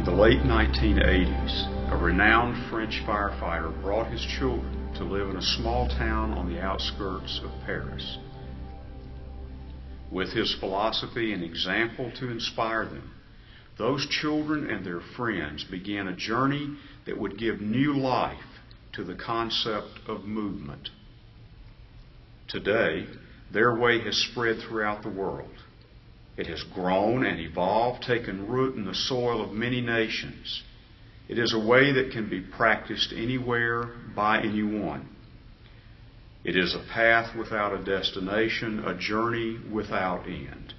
In the late 1980s, a renowned French firefighter brought his children to live in a small town on the outskirts of Paris. With his philosophy and example to inspire them, those children and their friends began a journey that would give new life to the concept of movement. Today, their way has spread throughout the world. It has grown and evolved, taken root in the soil of many nations. It is a way that can be practiced anywhere by anyone. It is a path without a destination, a journey without end.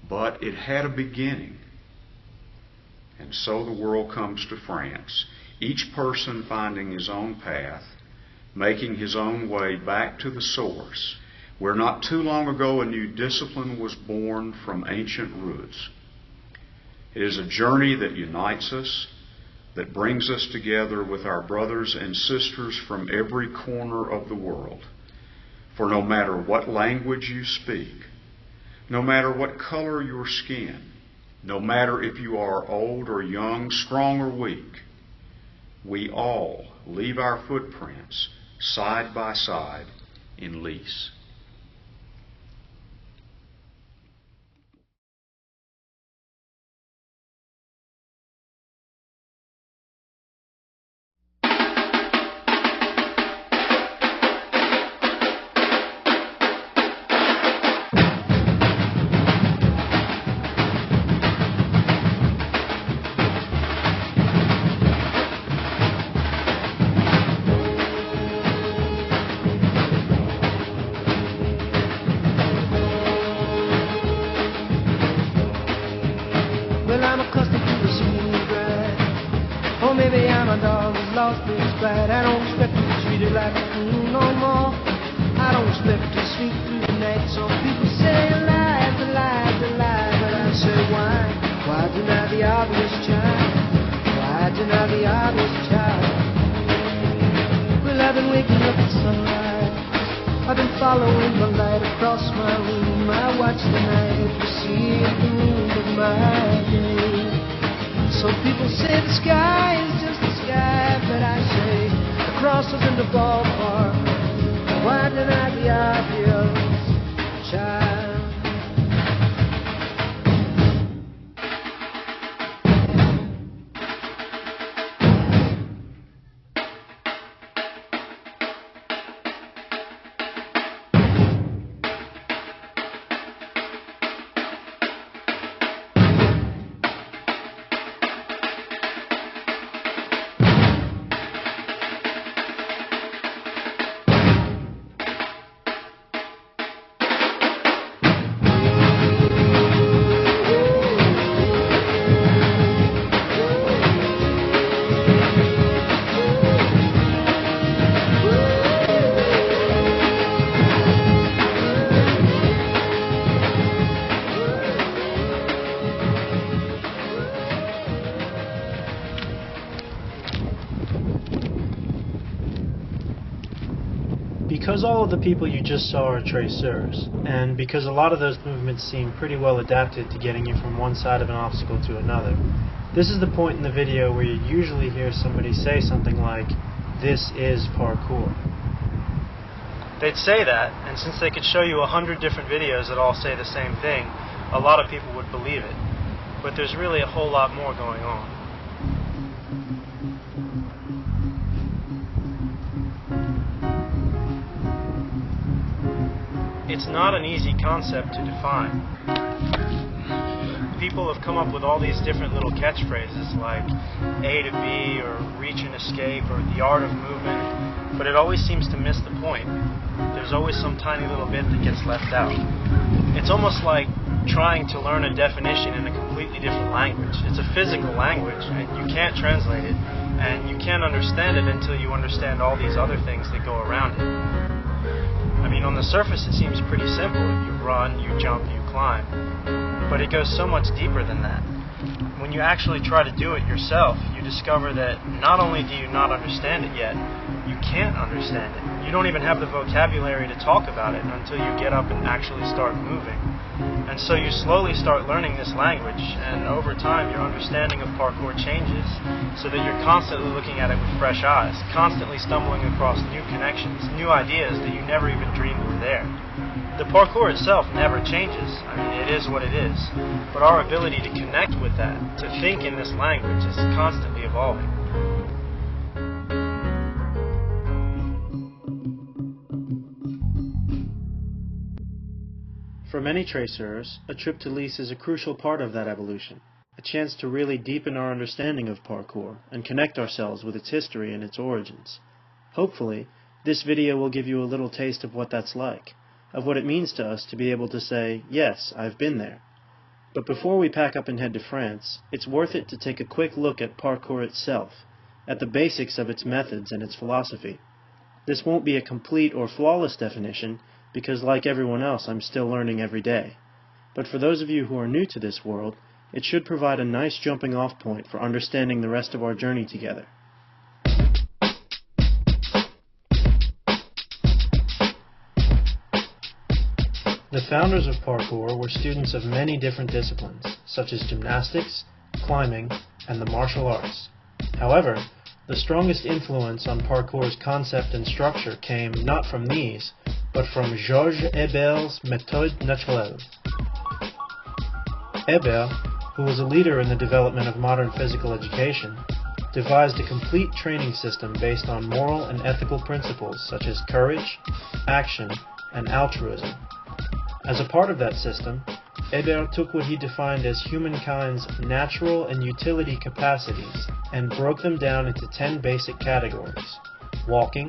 But it had a beginning. And so the world comes to France, each person finding his own path, making his own way back to the source, where not too long ago a new discipline was born from ancient roots. It is a journey that unites us, that brings us together with our brothers and sisters from every corner of the world. For no matter what language you speak, no matter what color your skin, no matter if you are old or young, strong or weak, we all leave our footprints side by side in Lisses. Maybe I'm a dog who's lost its bite. I don't expect to be treated like a fool no more. I don't expect to sleep through the night. Some people say alive, alive, alive, but I say why? Why deny the obvious child? Why deny the obvious child? Well, I've been waking up at sunrise. I've been following the light across my room. I watch the night receive the moon of my day. Some people say the sky is just the sky, but I say the cross is in the ballpark. Why deny the obvious, child? Because all of the people you just saw are traceurs, and because a lot of those movements seem pretty well adapted to getting you from one side of an obstacle to another, this is the point in the video where you usually hear somebody say something like, "This is parkour." They'd say that, and since they could show you 100 different videos that all say the same thing, a lot of people would believe it. But there's really a whole lot more going on. It's not an easy concept to define. People have come up with all these different little catchphrases like A to B or reach and escape or the art of movement, but it always seems to miss the point. There's always some tiny little bit that gets left out. It's almost like trying to learn a definition in a completely different language. It's a physical language and you can't translate it, and you can't understand it until you understand all these other things that go around it. I mean, on the surface it seems pretty simple. You run, you jump, you climb. But it goes so much deeper than that. When you actually try to do it yourself, you discover that not only do you not understand it yet, you can't understand it. You don't even have the vocabulary to talk about it until you get up and actually start moving. And so you slowly start learning this language, and over time your understanding of parkour changes so that you're constantly looking at it with fresh eyes, constantly stumbling across new connections, new ideas that you never even dreamed were there. The parkour itself never changes. I mean, it is what it is. But our ability to connect with that, to think in this language, is constantly evolving. For many traceurs, a trip to Lisses is a crucial part of that evolution, a chance to really deepen our understanding of parkour and connect ourselves with its history and its origins. Hopefully, this video will give you a little taste of what that's like, of what it means to us to be able to say, yes, I've been there. But before we pack up and head to France, it's worth it to take a quick look at parkour itself, at the basics of its methods and its philosophy. This won't be a complete or flawless definition, because like everyone else, I'm still learning every day. But for those of you who are new to this world, it should provide a nice jumping off point for understanding the rest of our journey together. The founders of parkour were students of many different disciplines, such as gymnastics, climbing, and the martial arts. However, the strongest influence on parkour's concept and structure came not from these, but from Georges Hebert's méthode naturelle. Hebert, who was a leader in the development of modern physical education, devised a complete training system based on moral and ethical principles such as courage, action, and altruism. As a part of that system, Hebert took what he defined as humankind's natural and utility capacities and broke them down into 10 basic categories: walking,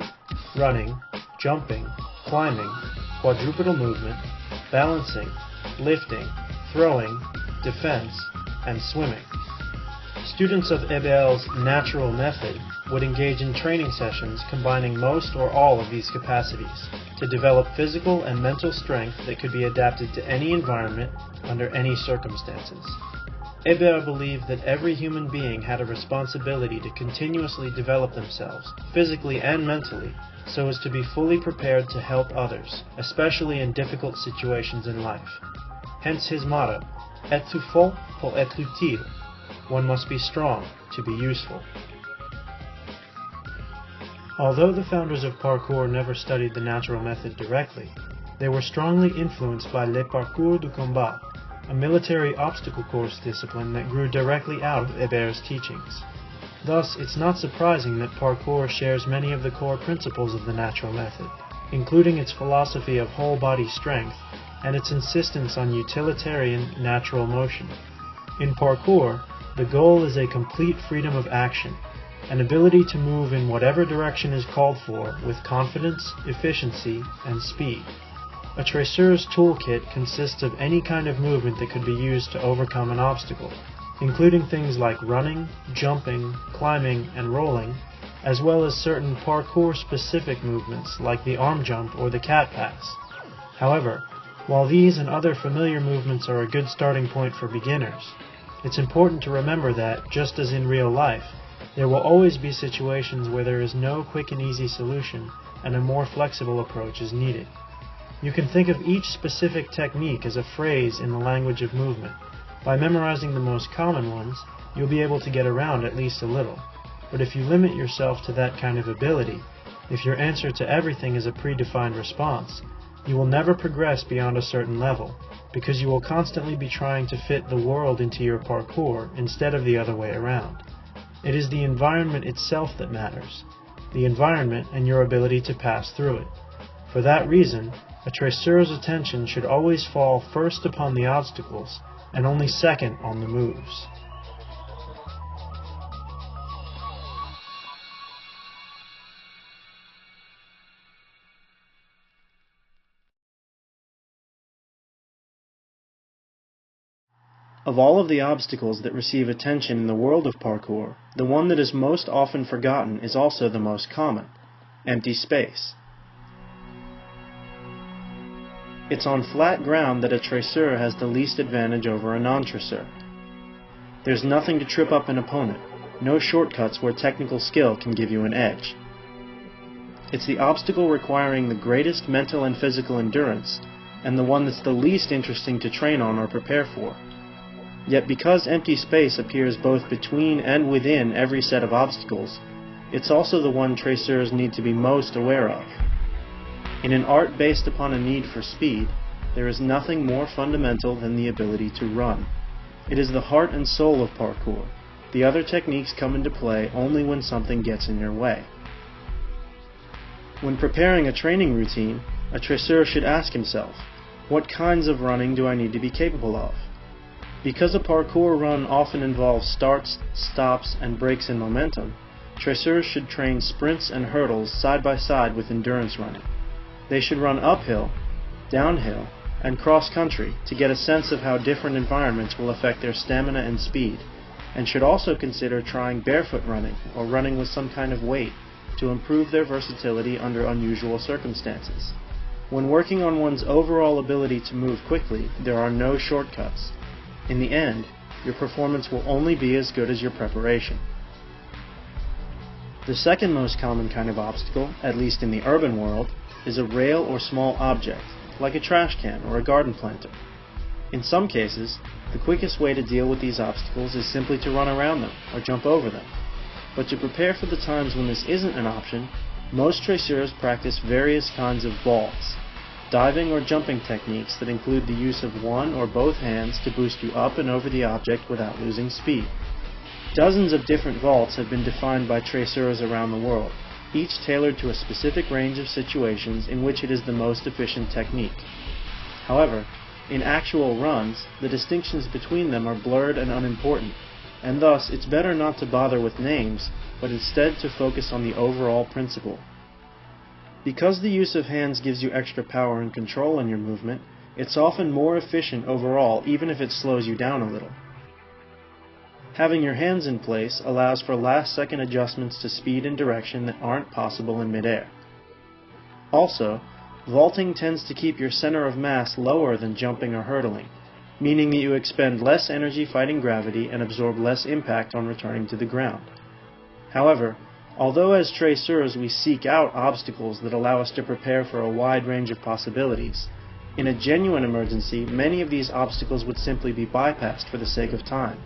running, jumping, climbing, quadrupedal movement, balancing, lifting, throwing, defense, and swimming. Students of Hebert's natural method would engage in training sessions combining most or all of these capacities to develop physical and mental strength that could be adapted to any environment under any circumstances. Hebert believed that every human being had a responsibility to continuously develop themselves, physically and mentally, so as to be fully prepared to help others, especially in difficult situations in life. Hence his motto, "Être fort pour être utile." One must be strong to be useful. Although the founders of parkour never studied the natural method directly, they were strongly influenced by le parcours du combat, a military obstacle course discipline that grew directly out of Hebert's teachings. Thus, it's not surprising that parkour shares many of the core principles of the natural method, including its philosophy of whole-body strength and its insistence on utilitarian natural motion. In parkour, the goal is a complete freedom of action, an ability to move in whatever direction is called for with confidence, efficiency, and speed. A traceur's toolkit consists of any kind of movement that could be used to overcome an obstacle, including things like running, jumping, climbing, and rolling, as well as certain parkour-specific movements like the arm jump or the cat pass. However, while these and other familiar movements are a good starting point for beginners, it's important to remember that, just as in real life, there will always be situations where there is no quick and easy solution and a more flexible approach is needed. You can think of each specific technique as a phrase in the language of movement. By memorizing the most common ones, you'll be able to get around at least a little. But if you limit yourself to that kind of ability, if your answer to everything is a predefined response, you will never progress beyond a certain level, because you will constantly be trying to fit the world into your parkour instead of the other way around. It is the environment itself that matters, the environment and your ability to pass through it. For that reason, a traceur's attention should always fall first upon the obstacles and only second on the moves. Of all of the obstacles that receive attention in the world of parkour, the one that is most often forgotten is also the most common: empty space. It's on flat ground that a traceur has the least advantage over a non-traceur. There's nothing to trip up an opponent, no shortcuts where technical skill can give you an edge. It's the obstacle requiring the greatest mental and physical endurance and the one that's the least interesting to train on or prepare for. Yet because empty space appears both between and within every set of obstacles, it's also the one traceurs need to be most aware of. In an art based upon a need for speed, there is nothing more fundamental than the ability to run. It is the heart and soul of parkour. The other techniques come into play only when something gets in your way. When preparing a training routine, a traceur should ask himself, what kinds of running do I need to be capable of? Because a parkour run often involves starts, stops, and breaks in momentum, traceurs should train sprints and hurdles side by side with endurance running. They should run uphill, downhill, and cross-country to get a sense of how different environments will affect their stamina and speed, and should also consider trying barefoot running or running with some kind of weight to improve their versatility under unusual circumstances. When working on one's overall ability to move quickly, there are no shortcuts. In the end, your performance will only be as good as your preparation. The second most common kind of obstacle, at least in the urban world, is a rail or small object, like a trash can or a garden planter. In some cases, the quickest way to deal with these obstacles is simply to run around them or jump over them. But to prepare for the times when this isn't an option, most traceurs practice various kinds of vaults, diving or jumping techniques that include the use of one or both hands to boost you up and over the object without losing speed. Dozens of different vaults have been defined by traceurs around the world, each tailored to a specific range of situations in which it is the most efficient technique. However, in actual runs, the distinctions between them are blurred and unimportant, and thus it's better not to bother with names, but instead to focus on the overall principle. Because the use of hands gives you extra power and control in your movement, it's often more efficient overall even if it slows you down a little. Having your hands in place allows for last-second adjustments to speed and direction that aren't possible in midair. Also, vaulting tends to keep your center of mass lower than jumping or hurdling, meaning that you expend less energy fighting gravity and absorb less impact on returning to the ground. However, although as traceurs we seek out obstacles that allow us to prepare for a wide range of possibilities, in a genuine emergency, many of these obstacles would simply be bypassed for the sake of time,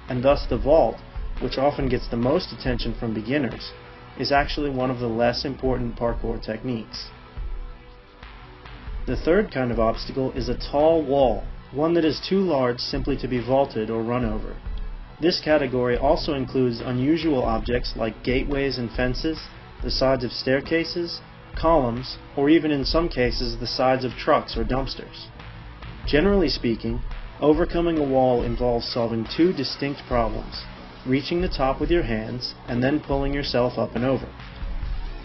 and thus the vault, which often gets the most attention from beginners, is actually one of the less important parkour techniques. The third kind of obstacle is a tall wall, one that is too large simply to be vaulted or run over. This category also includes unusual objects like gateways and fences, the sides of staircases, columns, or even in some cases the sides of trucks or dumpsters. Generally speaking, overcoming a wall involves solving two distinct problems: reaching the top with your hands and then pulling yourself up and over.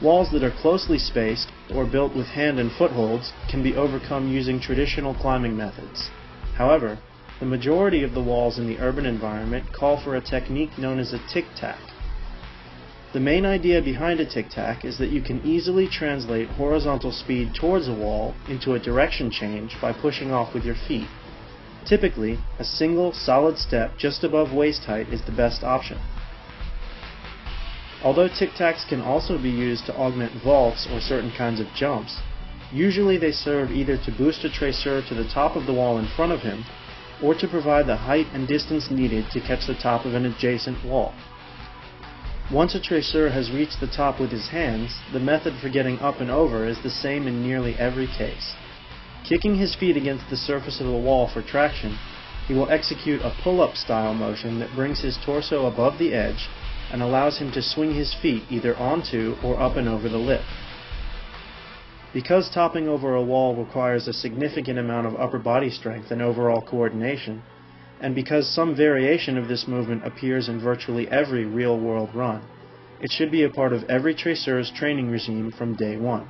Walls that are closely spaced or built with hand and footholds can be overcome using traditional climbing methods. However, the majority of the walls in the urban environment call for a technique known as a tic-tac. The main idea behind a tic-tac is that you can easily translate horizontal speed towards a wall into a direction change by pushing off with your feet. Typically, a single, solid step just above waist height is the best option. Although tic-tacs can also be used to augment vaults or certain kinds of jumps, usually they serve either to boost a traceur to the top of the wall in front of him, or to provide the height and distance needed to catch the top of an adjacent wall. Once a traceur has reached the top with his hands, the method for getting up and over is the same in nearly every case. Kicking his feet against the surface of the wall for traction, he will execute a pull-up style motion that brings his torso above the edge and allows him to swing his feet either onto or up and over the lip. Because topping over a wall requires a significant amount of upper body strength and overall coordination, and because some variation of this movement appears in virtually every real-world run, it should be a part of every traceur's training regime from day one.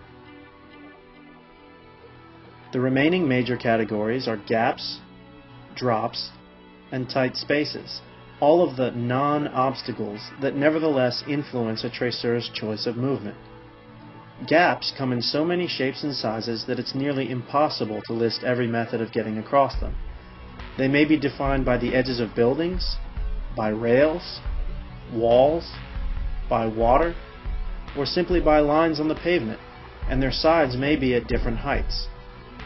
The remaining major categories are gaps, drops, and tight spaces, all of the non-obstacles that nevertheless influence a traceur's choice of movement. Gaps come in so many shapes and sizes that it's nearly impossible to list every method of getting across them. They may be defined by the edges of buildings, by rails, walls, by water, or simply by lines on the pavement, and their sides may be at different heights.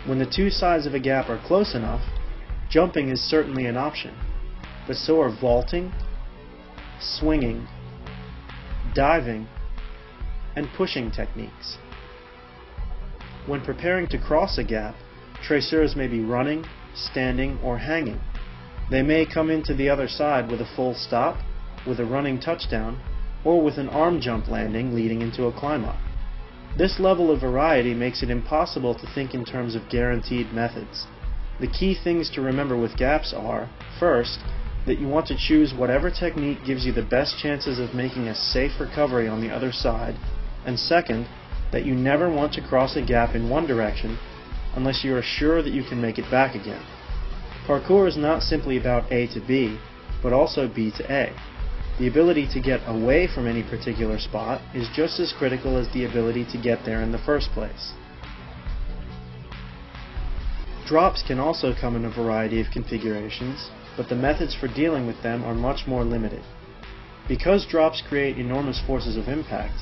When the two sides of a gap are close enough, jumping is certainly an option, but so are vaulting, swinging, diving, and pushing techniques. When preparing to cross a gap, traceurs may be running, standing, or hanging. They may come into the other side with a full stop, with a running touchdown, or with an arm jump landing leading into a climb-up. This level of variety makes it impossible to think in terms of guaranteed methods. The key things to remember with gaps are, first, that you want to choose whatever technique gives you the best chances of making a safe recovery on the other side, and second, that you never want to cross a gap in one direction unless you are sure that you can make it back again. Parkour is not simply about A to B, but also B to A. The ability to get away from any particular spot is just as critical as the ability to get there in the first place. Drops can also come in a variety of configurations, but the methods for dealing with them are much more limited. Because drops create enormous forces of impact,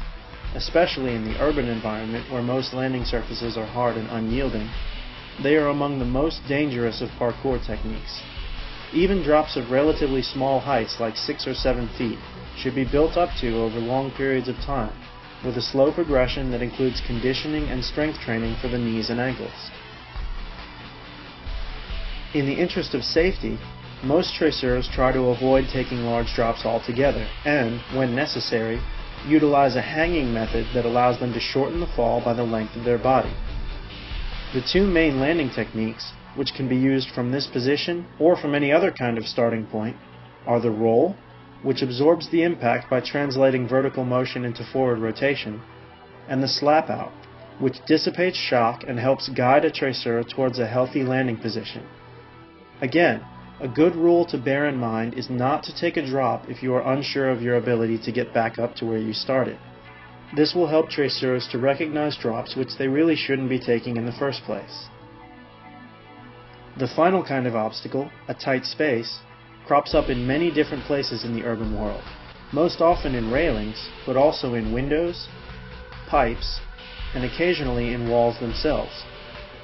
especially in the urban environment where most landing surfaces are hard and unyielding, they are among the most dangerous of parkour techniques. Even drops of relatively small heights like 6 or 7 feet should be built up to over long periods of time, with a slow progression that includes conditioning and strength training for the knees and ankles. In the interest of safety, most traceurs try to avoid taking large drops altogether and, when necessary, utilize a hanging method that allows them to shorten the fall by the length of their body. The two main landing techniques, which can be used from this position or from any other kind of starting point, are the roll, which absorbs the impact by translating vertical motion into forward rotation, and the slap out, which dissipates shock and helps guide a traceur towards a healthy landing position. Again, a good rule to bear in mind is not to take a drop if you are unsure of your ability to get back up to where you started. This will help traceurs to recognize drops which they really shouldn't be taking in the first place. The final kind of obstacle, a tight space, crops up in many different places in the urban world, most often in railings, but also in windows, pipes, and occasionally in walls themselves.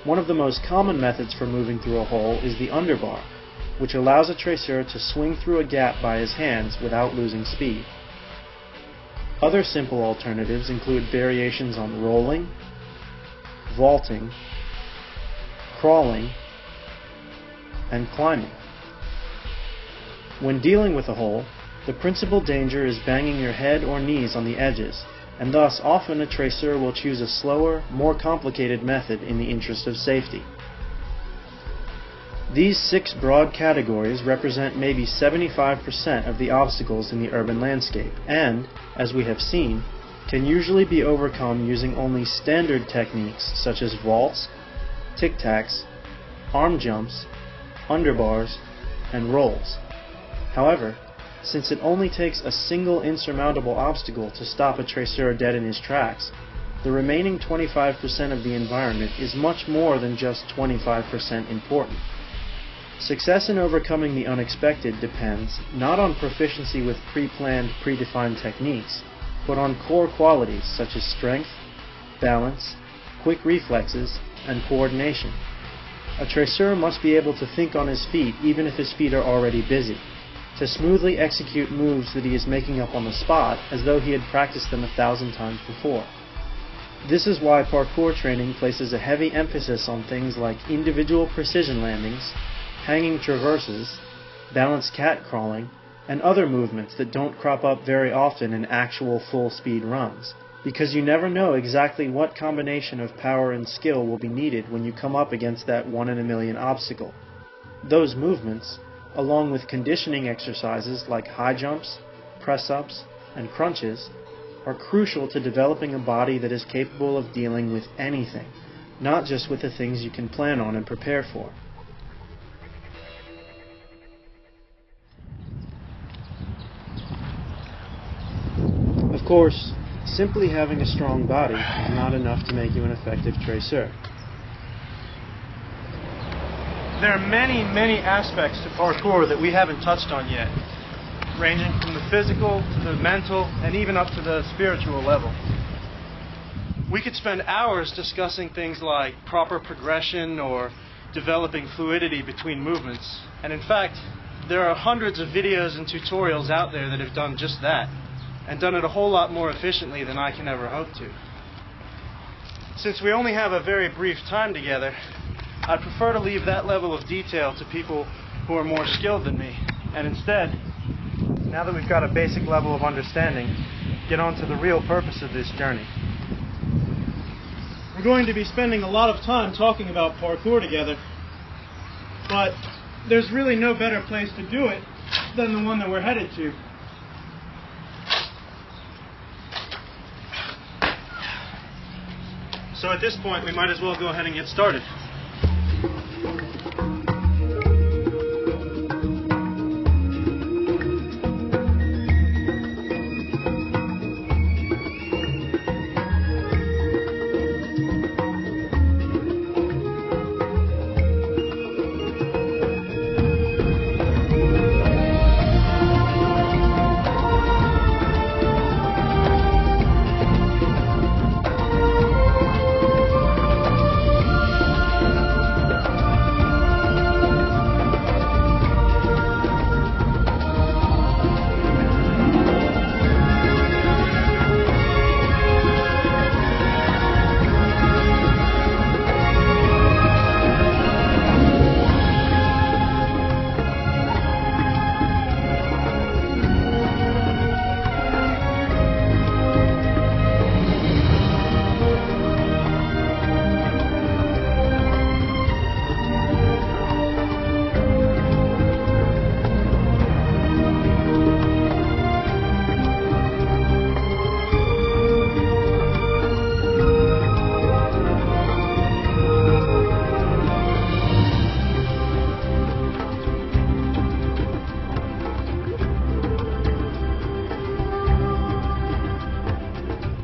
One of the most common methods for moving through a hole is the underbar, which allows a traceur to swing through a gap by his hands without losing speed. Other simple alternatives include variations on rolling, vaulting, crawling, and climbing. When dealing with a hole, the principal danger is banging your head or knees on the edges, and thus often a traceur will choose a slower, more complicated method in the interest of safety. These 6 broad categories represent maybe 75% of the obstacles in the urban landscape and, as we have seen, can usually be overcome using only standard techniques such as vaults, tic-tacs, arm jumps, underbars, and rolls. However, since it only takes a single insurmountable obstacle to stop a traceur dead in his tracks, the remaining 25% of the environment is much more than just 25% important. Success in overcoming the unexpected depends not on proficiency with pre-planned, predefined techniques, but on core qualities such as strength, balance, quick reflexes, and coordination. A traceur must be able to think on his feet even if his feet are already busy, to smoothly execute moves that he is making up on the spot as though he had practiced them 1,000 times before. This is why parkour training places a heavy emphasis on things like individual precision landings, hanging traverses, balanced cat crawling, and other movements that don't crop up very often in actual full-speed runs, because you never know exactly what combination of power and skill will be needed when you come up against that 1 in a million obstacle. Those movements, along with conditioning exercises like high jumps, press-ups, and crunches, are crucial to developing a body that is capable of dealing with anything, not just with the things you can plan on and prepare for. Of course, simply having a strong body is not enough to make you an effective traceur. There are many, many aspects to parkour that we haven't touched on yet, ranging from the physical to the mental and even up to the spiritual level. We could spend hours discussing things like proper progression or developing fluidity between movements. And in fact, there are hundreds of videos and tutorials out there that have done just that, and done it a whole lot more efficiently than I can ever hope to. Since we only have a very brief time together, I'd prefer to leave that level of detail to people who are more skilled than me, and instead, now that we've got a basic level of understanding, get on to the real purpose of this journey. We're going to be spending a lot of time talking about parkour together, but there's really no better place to do it than the one that we're headed to. So at this point, we might as well go ahead and get started.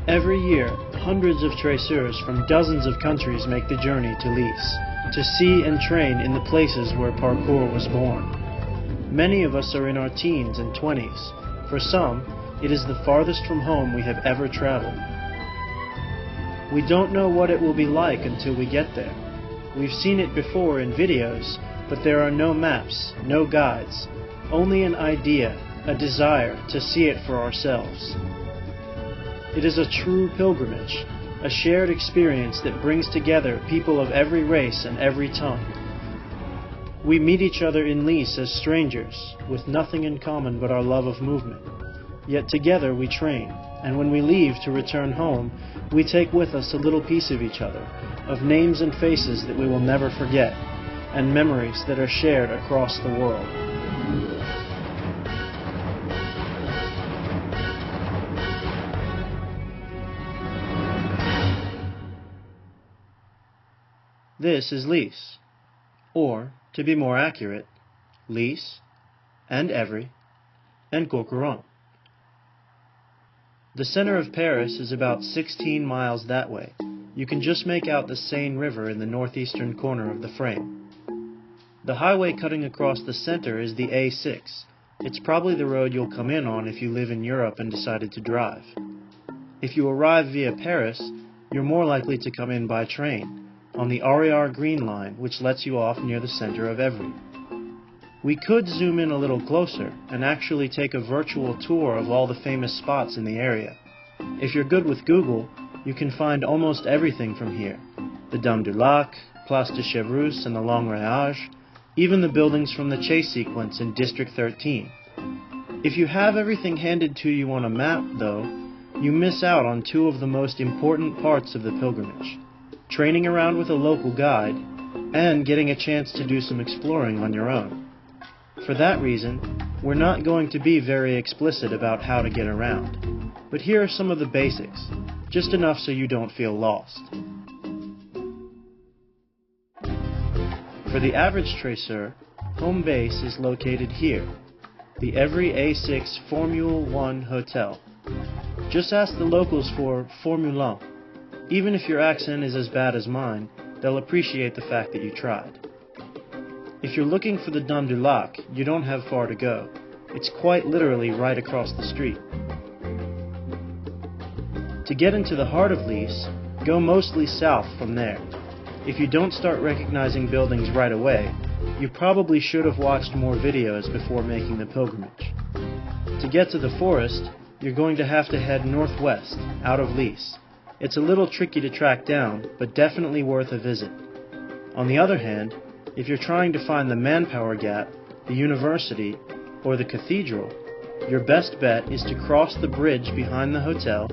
Every year, hundreds of traceurs from dozens of countries make the journey to Lisses, to see and train in the places where parkour was born. Many of us are in our teens and 20s. For some, it is the farthest from home we have ever traveled. We don't know what it will be like until we get there. We've seen it before in videos, but there are no maps, no guides, only an idea, a desire to see it for ourselves. It is a true pilgrimage, a shared experience that brings together people of every race and every tongue. We meet each other in Lisses as strangers, with nothing in common but our love of movement. Yet together we train, and when we leave to return home, we take with us a little piece of each other, of names and faces that we will never forget, and memories that are shared across the world. This is Lisses, or, to be more accurate, Lisses, and Evry, and Courcouronnes. The center of Paris is about 16 miles that way. You can just make out the Seine River in the northeastern corner of the frame. The highway cutting across the center is the A6. It's probably the road you'll come in on if you live in Europe and decided to drive. If you arrive via Paris, you're more likely to come in by train, on the RER Green Line, which lets you off near the center of Evry. We could zoom in a little closer and actually take a virtual tour of all the famous spots in the area. If you're good with Google, you can find almost everything from here. The Dame du Lac, Place de Chevreuse and the Long Rayage, even the buildings from the chase sequence in District 13. If you have everything handed to you on a map, though, you miss out on two of the most important parts of the pilgrimage: training around with a local guide, and getting a chance to do some exploring on your own. For that reason, we're not going to be very explicit about how to get around. But here are some of the basics, just enough so you don't feel lost. For the average traceur, home base is located here, the Evry A6 Formule 1 Hotel. Just ask the locals for Formule 1. Even if your accent is as bad as mine, they'll appreciate the fact that you tried. If you're looking for the Dame du Lac, you don't have far to go. It's quite literally right across the street. To get into the heart of Lisses, Go mostly south from there. If you don't start recognizing buildings right away, you probably should have watched more videos before making the pilgrimage. To get to the forest, you're going to have to head northwest, out of Lisses. It's a little tricky to track down, but definitely worth a visit. On the other hand, if you're trying to find the manpower gap, the university, or the cathedral, your best bet is to cross the bridge behind the hotel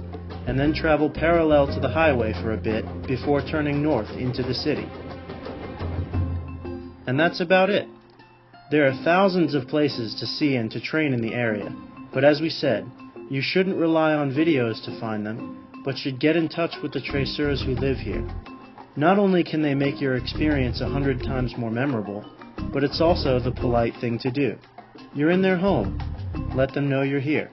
and then travel parallel to the highway for a bit before turning north into the city. And that's about it. There are thousands of places to see and to train in the area, but as we said, you shouldn't rely on videos to find them, but should get in touch with the traceurs who live here. Not only can they make your experience 100 times more memorable, but it's also the polite thing to do. You're in their home. Let them know you're here.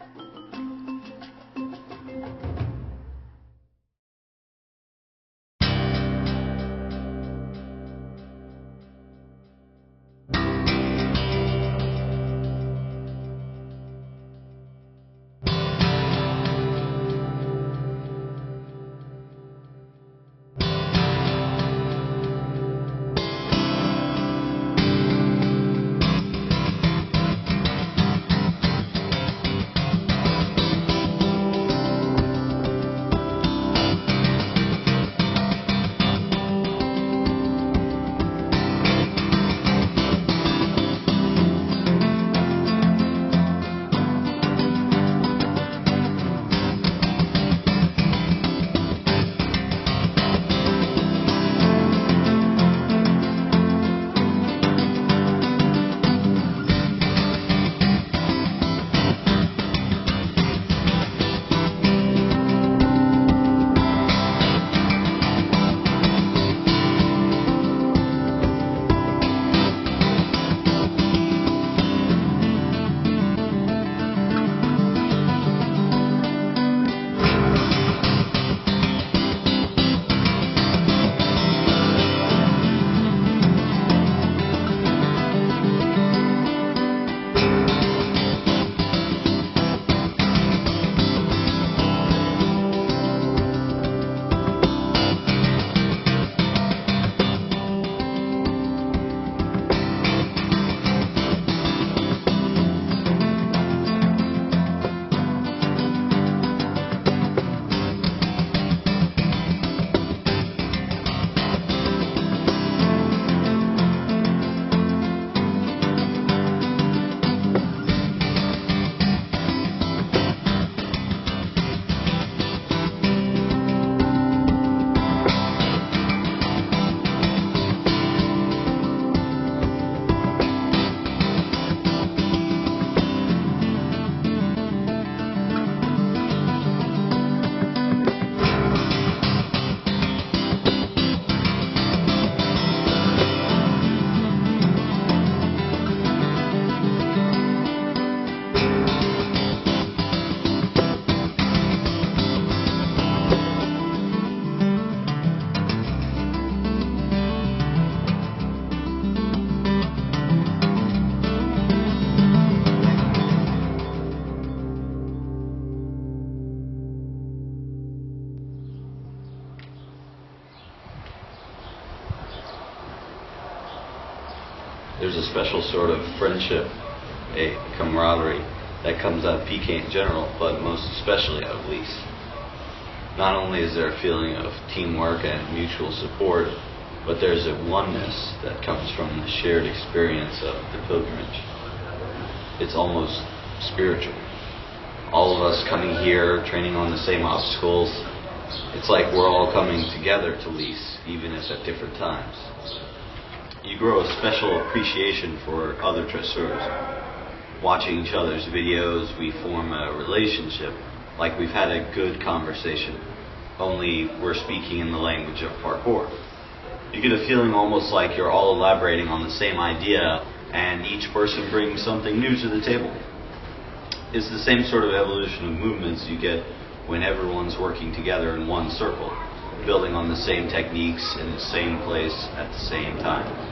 There's a special sort of friendship, a camaraderie that comes out of PK in general, but most especially out of Lisses. Not only is there a feeling of teamwork and mutual support, but there's a oneness that comes from the shared experience of the pilgrimage. It's almost spiritual. All of us coming here, training on the same obstacles, it's like we're all coming together to Lisses, even if at different times. You grow a special appreciation for other traceurs. Watching each other's videos, we form a relationship, like we've had a good conversation, only we're speaking in the language of parkour. You get a feeling almost like you're all elaborating on the same idea, and each person brings something new to the table. It's the same sort of evolution of movements you get when everyone's working together in one circle, building on the same techniques in the same place at the same time.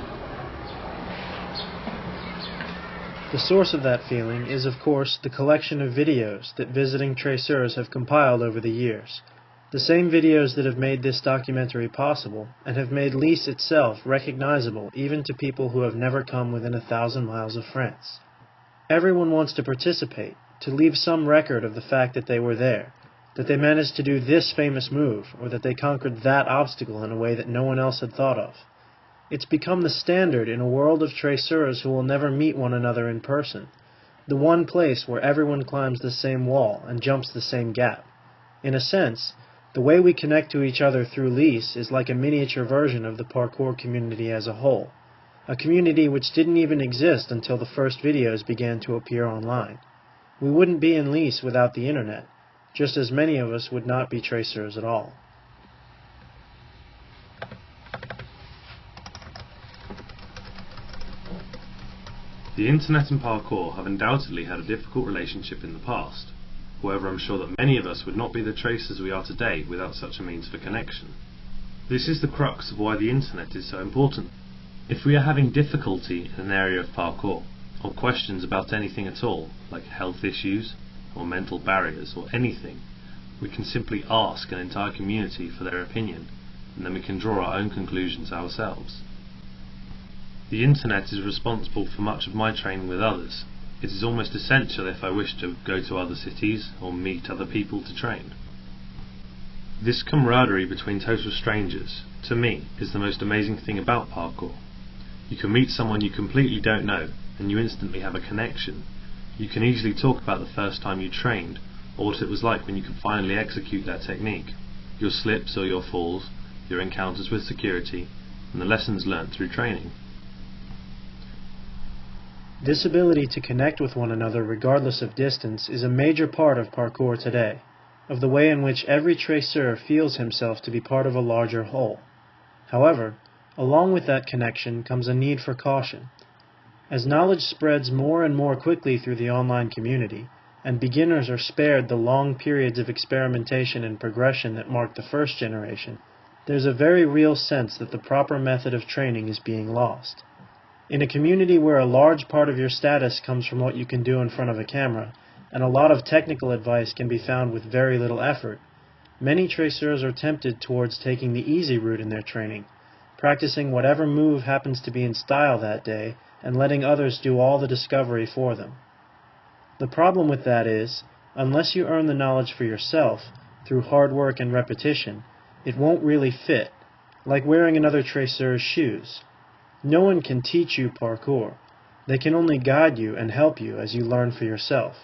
The source of that feeling is, of course, the collection of videos that visiting traceurs have compiled over the years. The same videos that have made this documentary possible, and have made Lisses itself recognizable even to people who have never come within 1,000 miles of France. Everyone wants to participate, to leave some record of the fact that they were there, that they managed to do this famous move, or that they conquered that obstacle in a way that no one else had thought of. It's become the standard in a world of traceurs who will never meet one another in person, the one place where everyone climbs the same wall and jumps the same gap. In a sense, the way we connect to each other through Lisses is like a miniature version of the parkour community as a whole, a community which didn't even exist until the first videos began to appear online. We wouldn't be in Lisses without the internet, just as many of us would not be traceurs at all. The internet and parkour have undoubtedly had a difficult relationship in the past. However, I'm sure that many of us would not be the tracers we are today without such a means for connection. This is the crux of why the internet is so important. If we are having difficulty in an area of parkour, or questions about anything at all, like health issues, or mental barriers, or anything, we can simply ask an entire community for their opinion, and then we can draw our own conclusions ourselves. The internet is responsible for much of my training with others. It is almost essential if I wish to go to other cities or meet other people to train. This camaraderie between total strangers, to me, is the most amazing thing about parkour. You can meet someone you completely don't know, and you instantly have a connection. You can easily talk about the first time you trained, or what it was like when you could finally execute that technique, your slips or your falls, your encounters with security, and the lessons learnt through training. This ability to connect with one another regardless of distance is a major part of parkour today, of the way in which every traceur feels himself to be part of a larger whole. However, along with that connection comes a need for caution. As knowledge spreads more and more quickly through the online community, and beginners are spared the long periods of experimentation and progression that mark the first generation, there's a very real sense that the proper method of training is being lost. In a community where a large part of your status comes from what you can do in front of a camera, and a lot of technical advice can be found with very little effort, many traceurs are tempted towards taking the easy route in their training, practicing whatever move happens to be in style that day, and letting others do all the discovery for them. The problem with that is, unless you earn the knowledge for yourself, through hard work and repetition, it won't really fit, like wearing another traceur's shoes. No one can teach you parkour. They can only guide you and help you as you learn for yourself.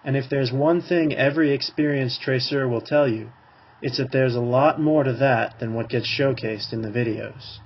And if there's one thing every experienced traceur will tell you, it's that there's a lot more to that than what gets showcased in the videos.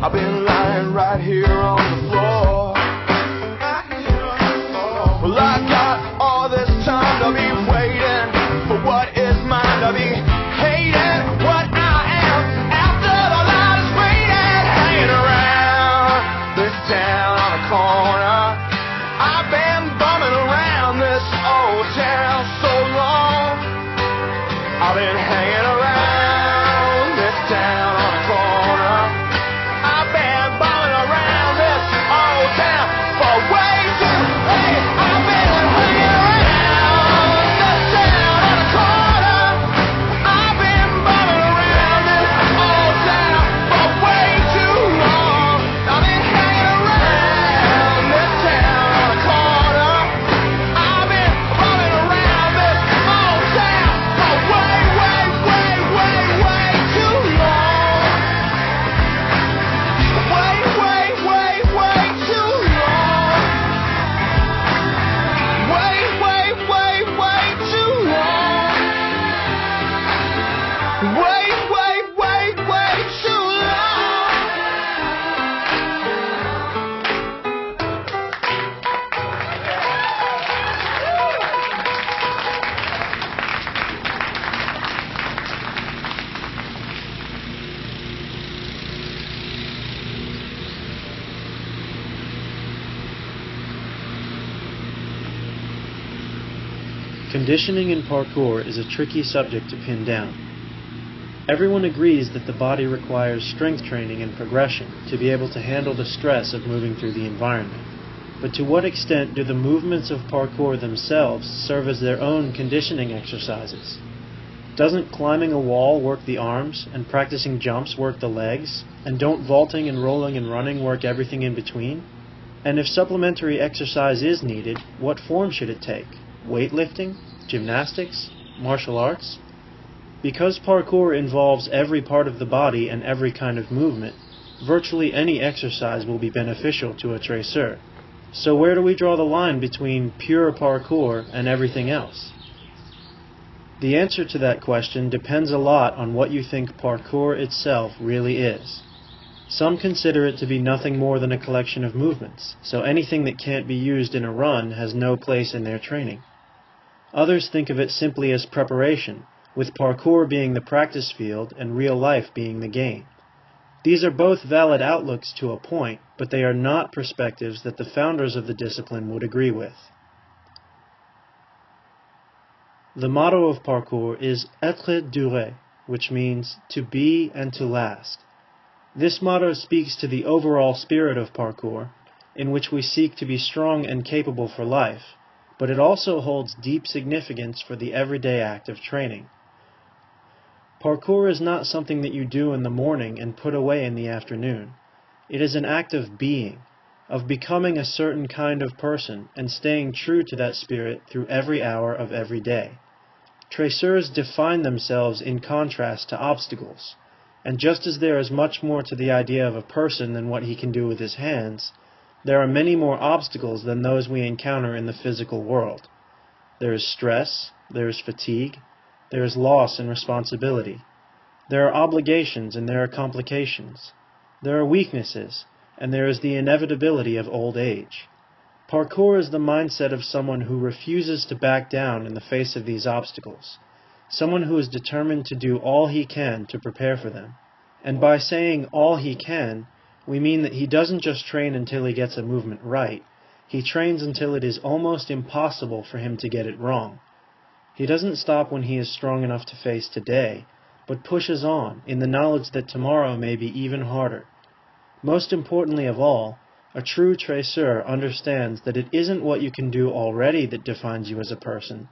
I've been lying right here on the floor. Well, I got all this time to be waiting for what is mine, to be hating what I am after. I've been hanging around this town on the corner. I've been bumming around this old town for way too long. I've been hanging around this town on the corner. I've been bumming around this old town for way too long. I've been hanging around this town on the corner. I've been bumming around this old town for way, way, way, way, way too long. Way, way, way, way too long. Way, way, way, way too long. Way, way, way, way too long. Conditioning in parkour is a tricky subject to pin down. Everyone agrees that the body requires strength training and progression to be able to handle the stress of moving through the environment. But to what extent do the movements of parkour themselves serve as their own conditioning exercises? Doesn't climbing a wall work the arms, and practicing jumps work the legs, and don't vaulting and rolling and running work everything in between? And if supplementary exercise is needed, what form should it take? Weightlifting? Gymnastics? Martial arts? Because parkour involves every part of the body and every kind of movement, virtually any exercise will be beneficial to a traceur. So where do we draw the line between pure parkour and everything else? The answer to that question depends a lot on what you think parkour itself really is. Some consider it to be nothing more than a collection of movements, so anything that can't be used in a run has no place in their training. Others think of it simply as preparation, with parkour being the practice field and real life being the game. These are both valid outlooks to a point, but they are not perspectives that the founders of the discipline would agree with. The motto of parkour is être duré, which means to be and to last. This motto speaks to the overall spirit of parkour, in which we seek to be strong and capable for life, but it also holds deep significance for the everyday act of training. Parkour is not something that you do in the morning and put away in the afternoon. It is an act of being, of becoming a certain kind of person and staying true to that spirit through every hour of every day. Traceurs define themselves in contrast to obstacles, and just as there is much more to the idea of a person than what he can do with his hands, there are many more obstacles than those we encounter in the physical world. There is stress, there is fatigue, there is loss and responsibility. There are obligations and there are complications. There are weaknesses, and there is the inevitability of old age. Parkour is the mindset of someone who refuses to back down in the face of these obstacles, someone who is determined to do all he can to prepare for them. And by saying all he can, we mean that he doesn't just train until he gets a movement right, he trains until it is almost impossible for him to get it wrong. He doesn't stop when he is strong enough to face today, but pushes on in the knowledge that tomorrow may be even harder. Most importantly of all, a true traceur understands that it isn't what you can do already that defines you as a person,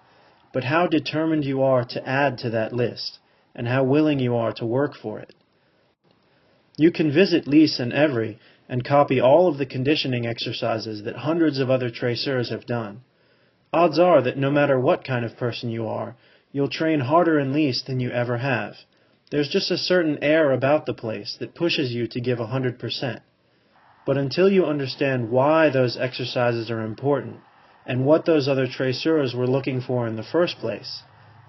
but how determined you are to add to that list, and how willing you are to work for it. You can visit Lisses and Evry and copy all of the conditioning exercises that hundreds of other traceurs have done. Odds are that no matter what kind of person you are, you'll train harder in Lisses than you ever have. There's just a certain air about the place that pushes you to give 100%. But until you understand why those exercises are important, and what those other traceurs were looking for in the first place,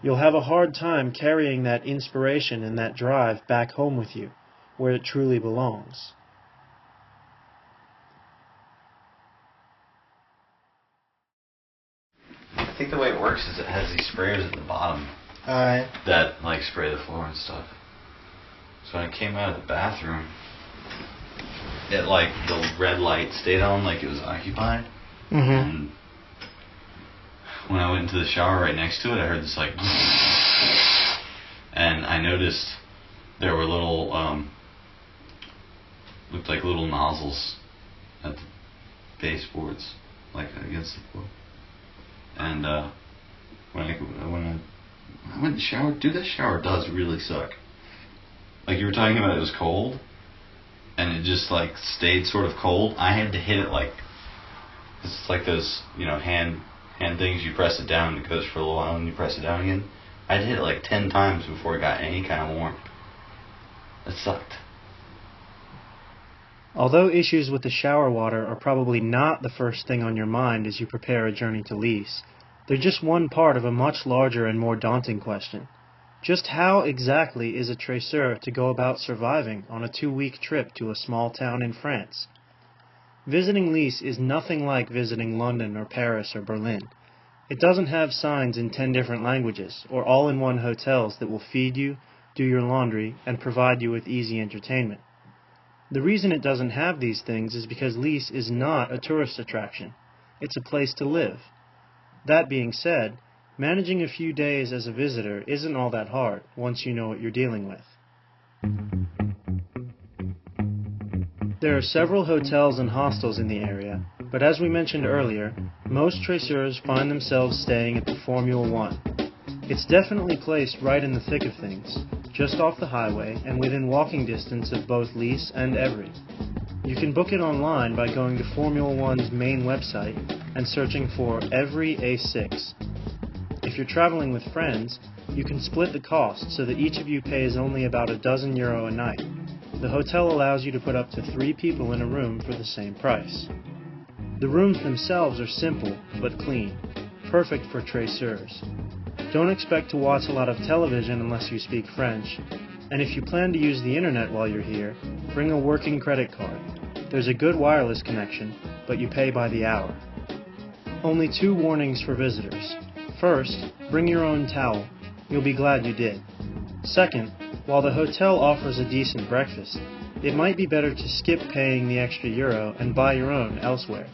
you'll have a hard time carrying that inspiration and that drive back home with you, where it truly belongs. I think the way it works is it has these sprayers at the bottom. Alright. That like spray the floor and stuff. So when I came out of the bathroom, it like the red light stayed on like it was occupied. And when I went into the shower right next to it, I heard this like noticed there were little, looked like little nozzles at the baseboards, like against the floor. And when I went to shower, dude, that shower does really suck. Like you were talking about, it was cold, and it just like stayed sort of cold. I had to hit it like, it's like those, hand things. You press it down, and it goes for a little while, and you press it down again. I had to hit it like 10 times before it got any kind of warmth. It sucked. Although issues with the shower water are probably not the first thing on your mind as you prepare a journey to Lisses, they're just one part of a much larger and more daunting question. Just how exactly is a traceur to go about surviving on a 2-week trip to a small town in France? Visiting Lisses is nothing like visiting London or Paris or Berlin. It doesn't have signs in 10 different languages or all-in-one hotels that will feed you, do your laundry, and provide you with easy entertainment. The reason it doesn't have these things is because Lisses is not a tourist attraction. It's a place to live. That being said, managing a few days as a visitor isn't all that hard once you know what you're dealing with. There are several hotels and hostels in the area, but as we mentioned earlier, most traceurs find themselves staying at the Formula 1. It's definitely placed right in the thick of things, just off the highway and within walking distance of both Lisses and Evry. You can book it online by going to Formula 1's main website and searching for Evry A6. If you're traveling with friends, you can split the cost so that each of you pays only about €12 a night. The hotel allows you to put up to 3 people in a room for the same price. The rooms themselves are simple but clean, perfect for traceurs. Don't expect to watch a lot of television unless you speak French, and if you plan to use the internet while you're here, bring a working credit card. There's a good wireless connection, but you pay by the hour. Only 2 warnings for visitors. First, bring your own towel. You'll be glad you did. Second, while the hotel offers a decent breakfast, it might be better to skip paying the extra euro and buy your own elsewhere.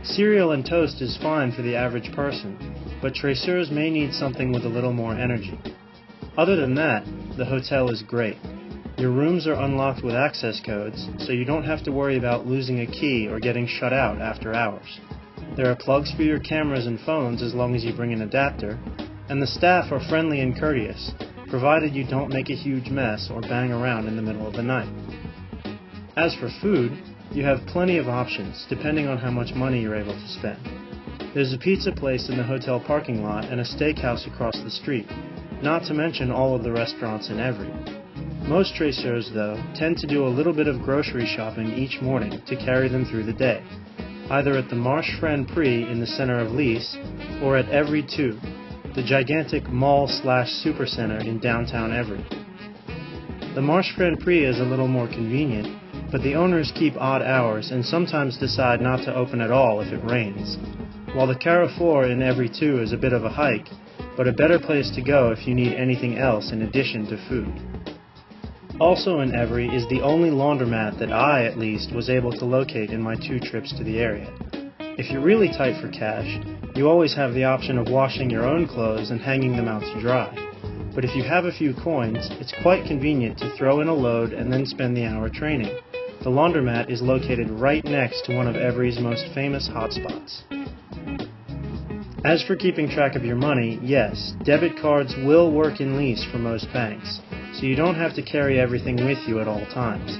Cereal and toast is fine for the average person, but traceurs may need something with a little more energy. Other than that, the hotel is great. Your rooms are unlocked with access codes, so you don't have to worry about losing a key or getting shut out after hours. There are plugs for your cameras and phones as long as you bring an adapter, and the staff are friendly and courteous, provided you don't make a huge mess or bang around in the middle of the night. As for food, you have plenty of options, depending on how much money you're able to spend. There's a pizza place in the hotel parking lot and a steakhouse across the street, not to mention all of the restaurants in Evry. Most traceurs, though, tend to do a little bit of grocery shopping each morning to carry them through the day, either at the Marche Franprix in the center of Lisses or at Evry 2, the gigantic mall/supercenter in downtown Evry. The Marche Franprix is a little more convenient, but the owners keep odd hours and sometimes decide not to open at all if it rains, while the Carrefour in Evry 2 is a bit of a hike, but a better place to go if you need anything else in addition to food. Also in Evry is the only laundromat that I, at least, was able to locate in my 2 trips to the area. If you're really tight for cash, you always have the option of washing your own clothes and hanging them out to dry. But if you have a few coins, it's quite convenient to throw in a load and then spend the hour training. The laundromat is located right next to one of Evry's most famous hotspots. As for keeping track of your money, yes, debit cards will work in Lisses for most banks, so you don't have to carry everything with you at all times.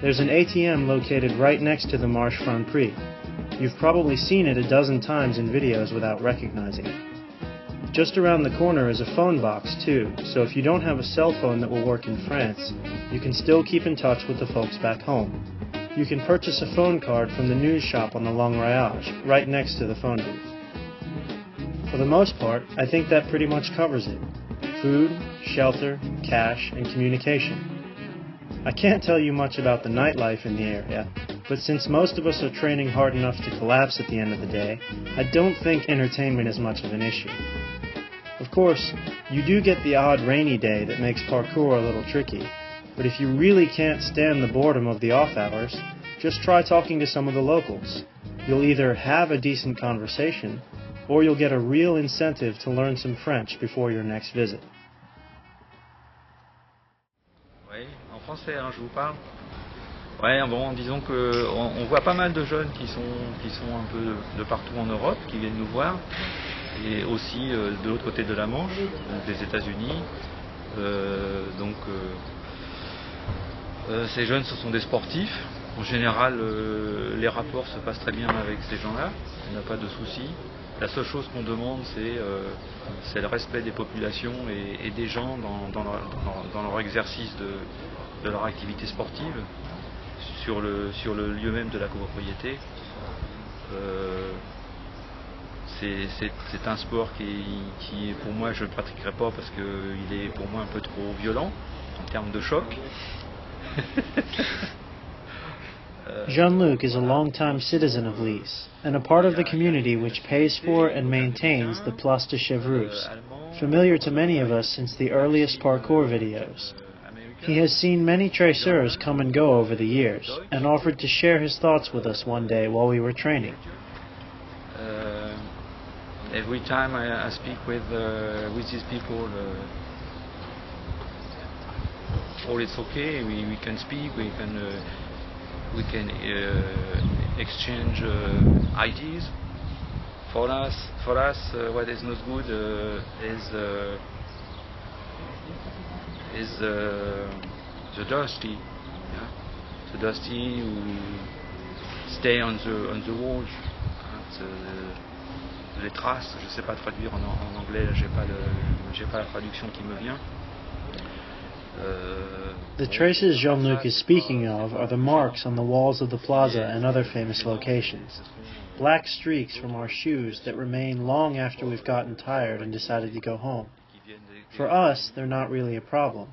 There's an ATM located right next to the Marche Franprix. You've probably seen it a dozen times in videos without recognizing it. Just around the corner is a phone box too, so if you don't have a cell phone that will work in France, you can still keep in touch with the folks back home. You can purchase a phone card from the news shop on the Long Voyage, right next to the phone booth. For the most part, I think that pretty much covers it. Food, shelter, cash, and communication. I can't tell you much about the nightlife in the area, but since most of us are training hard enough to collapse at the end of the day, I don't think entertainment is much of an issue. Of course, you do get the odd rainy day that makes parkour a little tricky, but if you really can't stand the boredom of the off hours, just try talking to some of the locals. You'll either have a decent conversation, or you'll get a real incentive to learn some French before your next visit. français, hein, je vous parle. Ouais, bon, disons que on voit pas mal de jeunes qui sont un peu de partout en Europe, qui viennent nous voir, et aussi de l'autre côté de la Manche, donc des États-Unis. Ces jeunes, ce sont des sportifs. En général, les rapports se passent très bien avec ces gens-là. Il n'y a pas de souci. La seule chose qu'on demande, c'est le respect des populations et des gens dans leur exercice de leur activité sportive sur le lieu même de la copropriété. C'est un sport qui pour moi, je ne pratiquerai pas parce qu'il est pour moi un peu trop violent en termes de choc. Jean-Luc is a long-time citizen of Lisses, and a part of the community which pays for and maintains the Place de Chevreuse, familiar to many of us since the earliest parkour videos. He has seen many traceurs come and go over the years, and offered to share his thoughts with us one day while we were training. Every time I speak with these people, all it's okay. We can speak. We can exchange ideas. For us, what is not good is the dusty. Yeah? The dusty who stay on the walls. Les traces, je ne sais pas traduire en anglais, j'ai pas la traduction qui me vient. The traces Jean-Luc is speaking of are the marks on the walls of the plaza and other famous locations. Black streaks from our shoes that remain long after we've gotten tired and decided to go home. For us, they're not really a problem.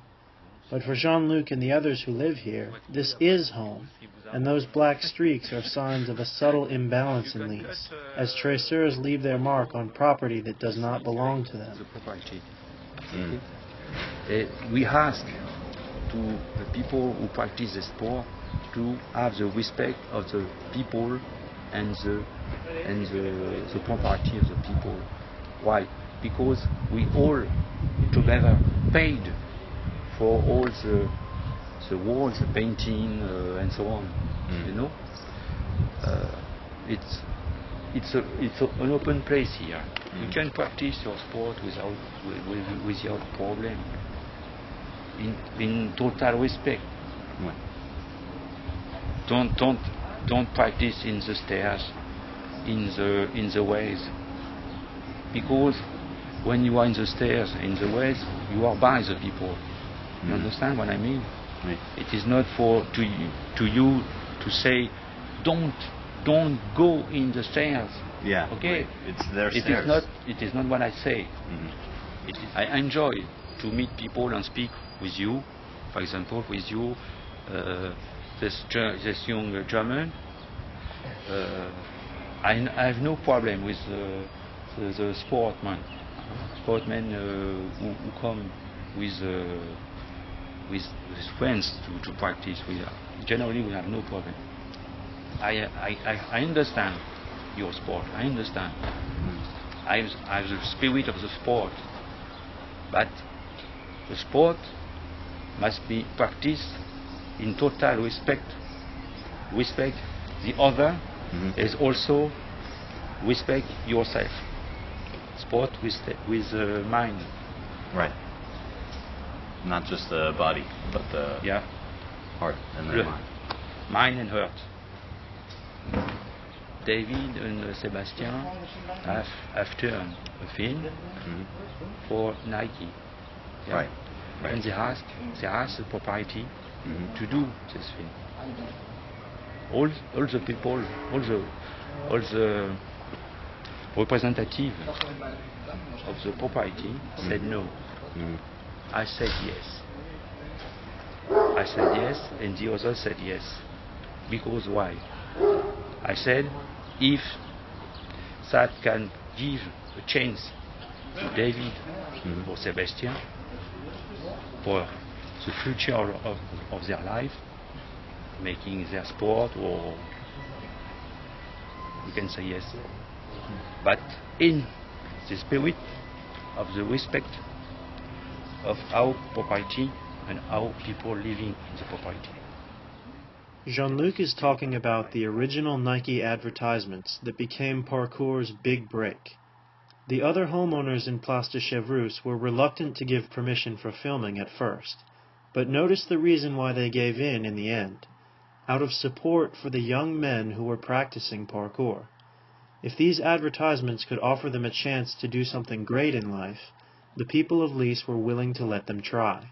But for Jean-Luc and the others who live here, this is home, and those black streaks are signs of a subtle imbalance in Lisses, as traceurs leave their mark on property that does not belong to them. We ask to the people who practice the sport to have the respect of the people and the property of the people. Why? Because we all together paid for all the walls, the painting, and so on. You know, it's an open place here. You can practice your sport without problem. In total respect. Don't practice in the stairs, in the ways, because when you are in the stairs, in the ways, you are by the people. You understand what I mean? Oui. It is not to you to say, don't go in the stairs. Yeah. Okay. Right. It's their stairs. It is not what I say. I enjoy to meet people and speak with you. For example, with you, this young German. I have no problem with the sportmen who come with friends to practice. Generally we have no problem. I understand your sport. I understand. I have the spirit of the sport, but the sport must be practiced in total respect. Respect the other is also respect yourself. Sport with mind. Right. Not just the body, but the heart and the mind. Mind and heart. David and Sebastian have turned a film for Nike. Yeah? Right. And they ask the propriety to do this film. All the people, all the representatives of the propriety said no. I said yes. I said yes, and the others said yes. Because why? I said, if that can give a chance to David or Sebastian for the future of their life, making their sport, or we can say yes. But in the spirit of the respect of our property and how people living in the property. Jean-Luc is talking about the original Nike advertisements that became Parkour's big break. The other homeowners in Place de Chevreuse were reluctant to give permission for filming at first, but notice the reason why they gave in the end: out of support for the young men who were practicing parkour. If these advertisements could offer them a chance to do something great in life, the people of Lisses were willing to let them try.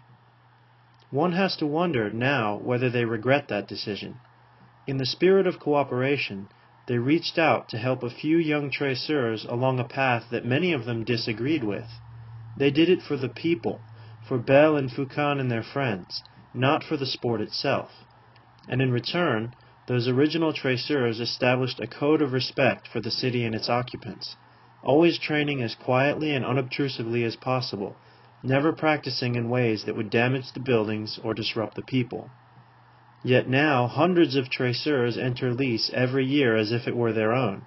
One has to wonder now whether they regret that decision. In the spirit of cooperation, they reached out to help a few young traceurs along a path that many of them disagreed with. They did it for the people, for Belle and Foucan and their friends, not for the sport itself. And in return, those original traceurs established a code of respect for the city and its occupants, always training as quietly and unobtrusively as possible, never practicing in ways that would damage the buildings or disrupt the people. Yet now hundreds of traceurs enter Lisses every year as if it were their own,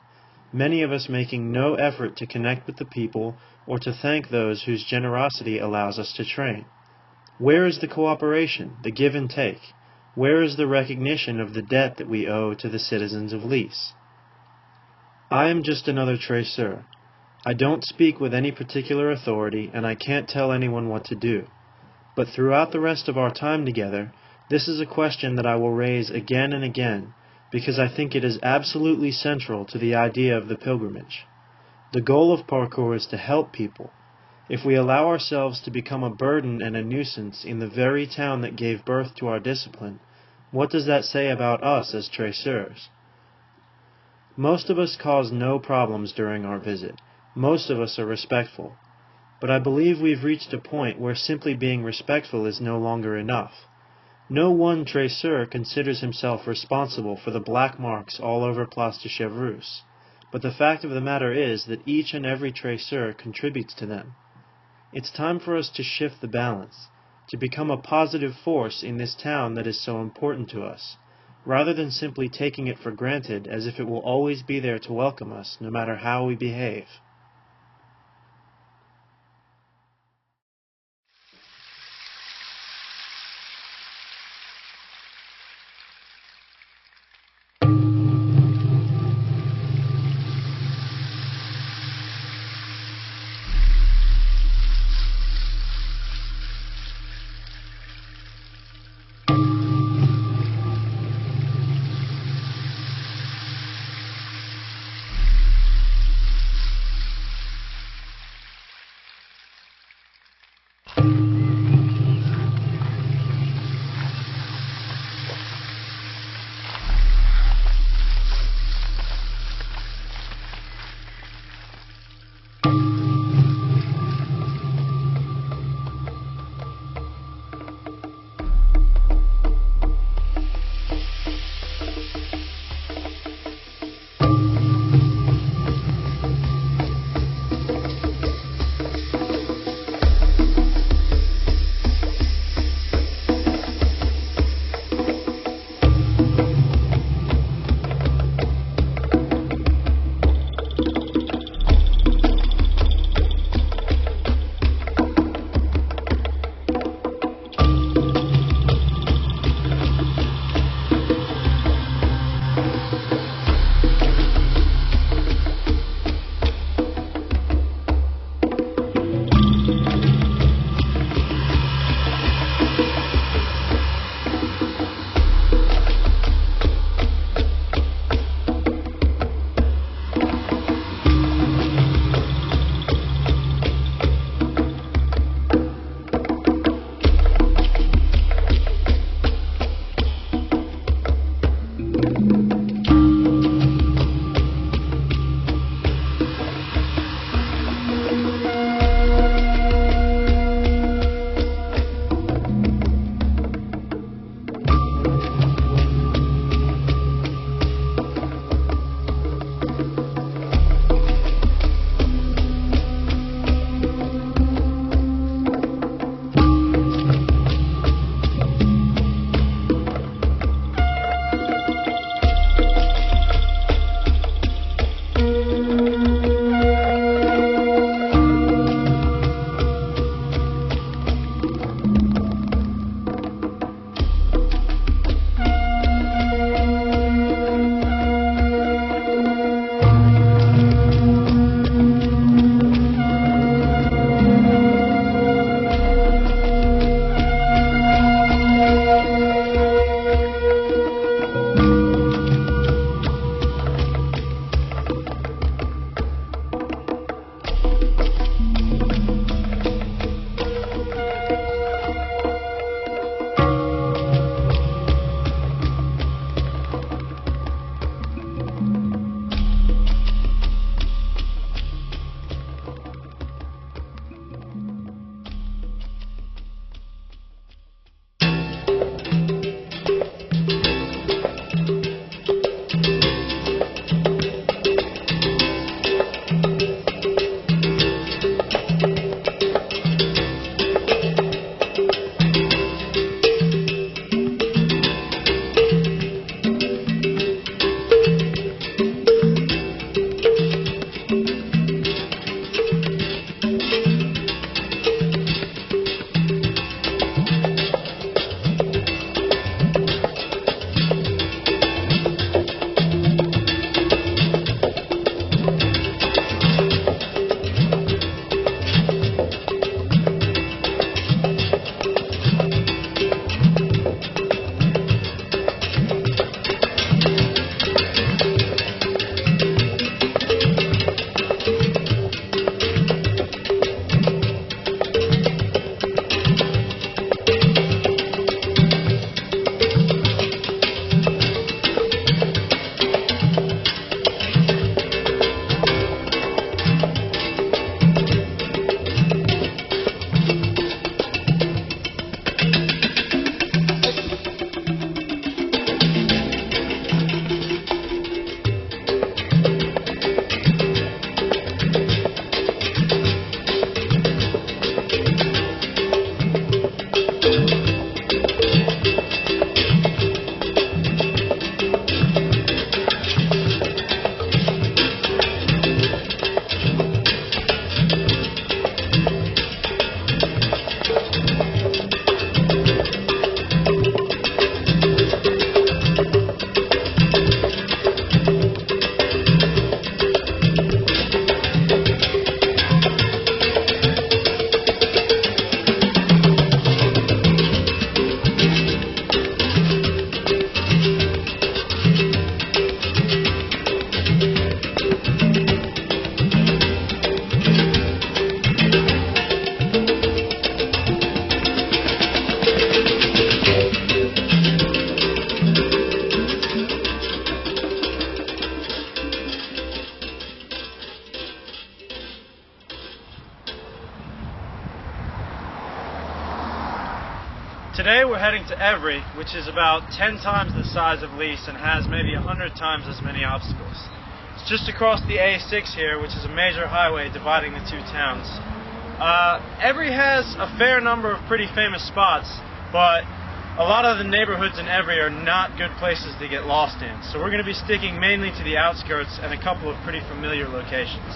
many of us making no effort to connect with the people or to thank those whose generosity allows us to train. Where is the cooperation, the give and take? Where is the recognition of the debt that we owe to the citizens of Lisses? I am just another traceur. I don't speak with any particular authority, and I can't tell anyone what to do. But throughout the rest of our time together, this is a question that I will raise again and again, because I think it is absolutely central to the idea of the pilgrimage. The goal of parkour is to help people. If we allow ourselves to become a burden and a nuisance in the very town that gave birth to our discipline, what does that say about us as traceurs? Most of us cause no problems during our visit. Most of us are respectful. But I believe we've reached a point where simply being respectful is no longer enough. No one traceur considers himself responsible for the black marks all over Place de Chevreuse, but the fact of the matter is that each and every traceur contributes to them. It's time for us to shift the balance, to become a positive force in this town that is so important to us, rather than simply taking it for granted as if it will always be there to welcome us no matter how we behave. Today we're heading to Evry, which is about 10 times the size of Lisses and has maybe 100 times as many obstacles. It's just across the A6 here, which is a major highway dividing the two towns. Evry has a fair number of pretty famous spots, but a lot of the neighborhoods in Evry are not good places to get lost in. So we're going to be sticking mainly to the outskirts and a couple of pretty familiar locations.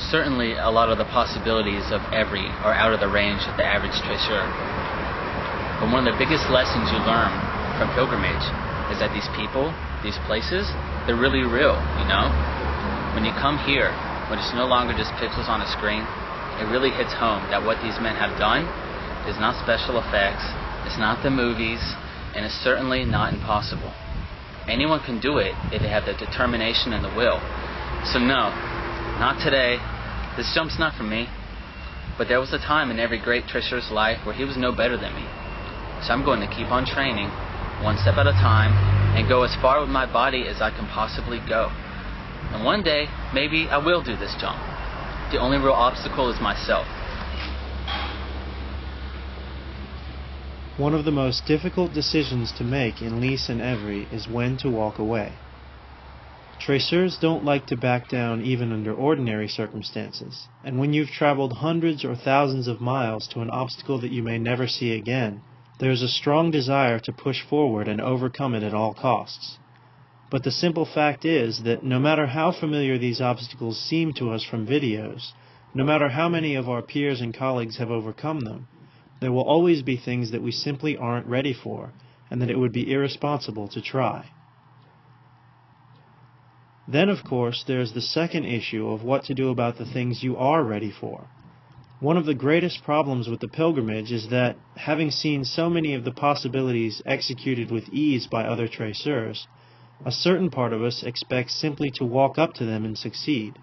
Certainly, a lot of the possibilities of Evry are out of the range of the average traceur. But one of the biggest lessons you learn from pilgrimage is that these people, these places, they're really real, you know? When you come here, when it's no longer just pixels on a screen, it really hits home that what these men have done is not special effects, it's not the movies, and it's certainly not impossible. Anyone can do it if they have the determination and the will. So no, not today. This jump's not for me. But there was a time in every great traceur's life where he was no better than me. So I'm going to keep on training, one step at a time, and go as far with my body as I can possibly go. And one day, maybe I will do this jump. The only real obstacle is myself. One of the most difficult decisions to make in Lisses and Evry is when to walk away. Traceurs don't like to back down even under ordinary circumstances, and when you've traveled hundreds or thousands of miles to an obstacle that you may never see again, there is a strong desire to push forward and overcome it at all costs. But the simple fact is that no matter how familiar these obstacles seem to us from videos, no matter how many of our peers and colleagues have overcome them, there will always be things that we simply aren't ready for, and that it would be irresponsible to try. Then, of course, there's the second issue of what to do about the things you are ready for. One of the greatest problems with the pilgrimage is that, having seen so many of the possibilities executed with ease by other traceurs, A certain part of us expects simply to walk up to them and succeed.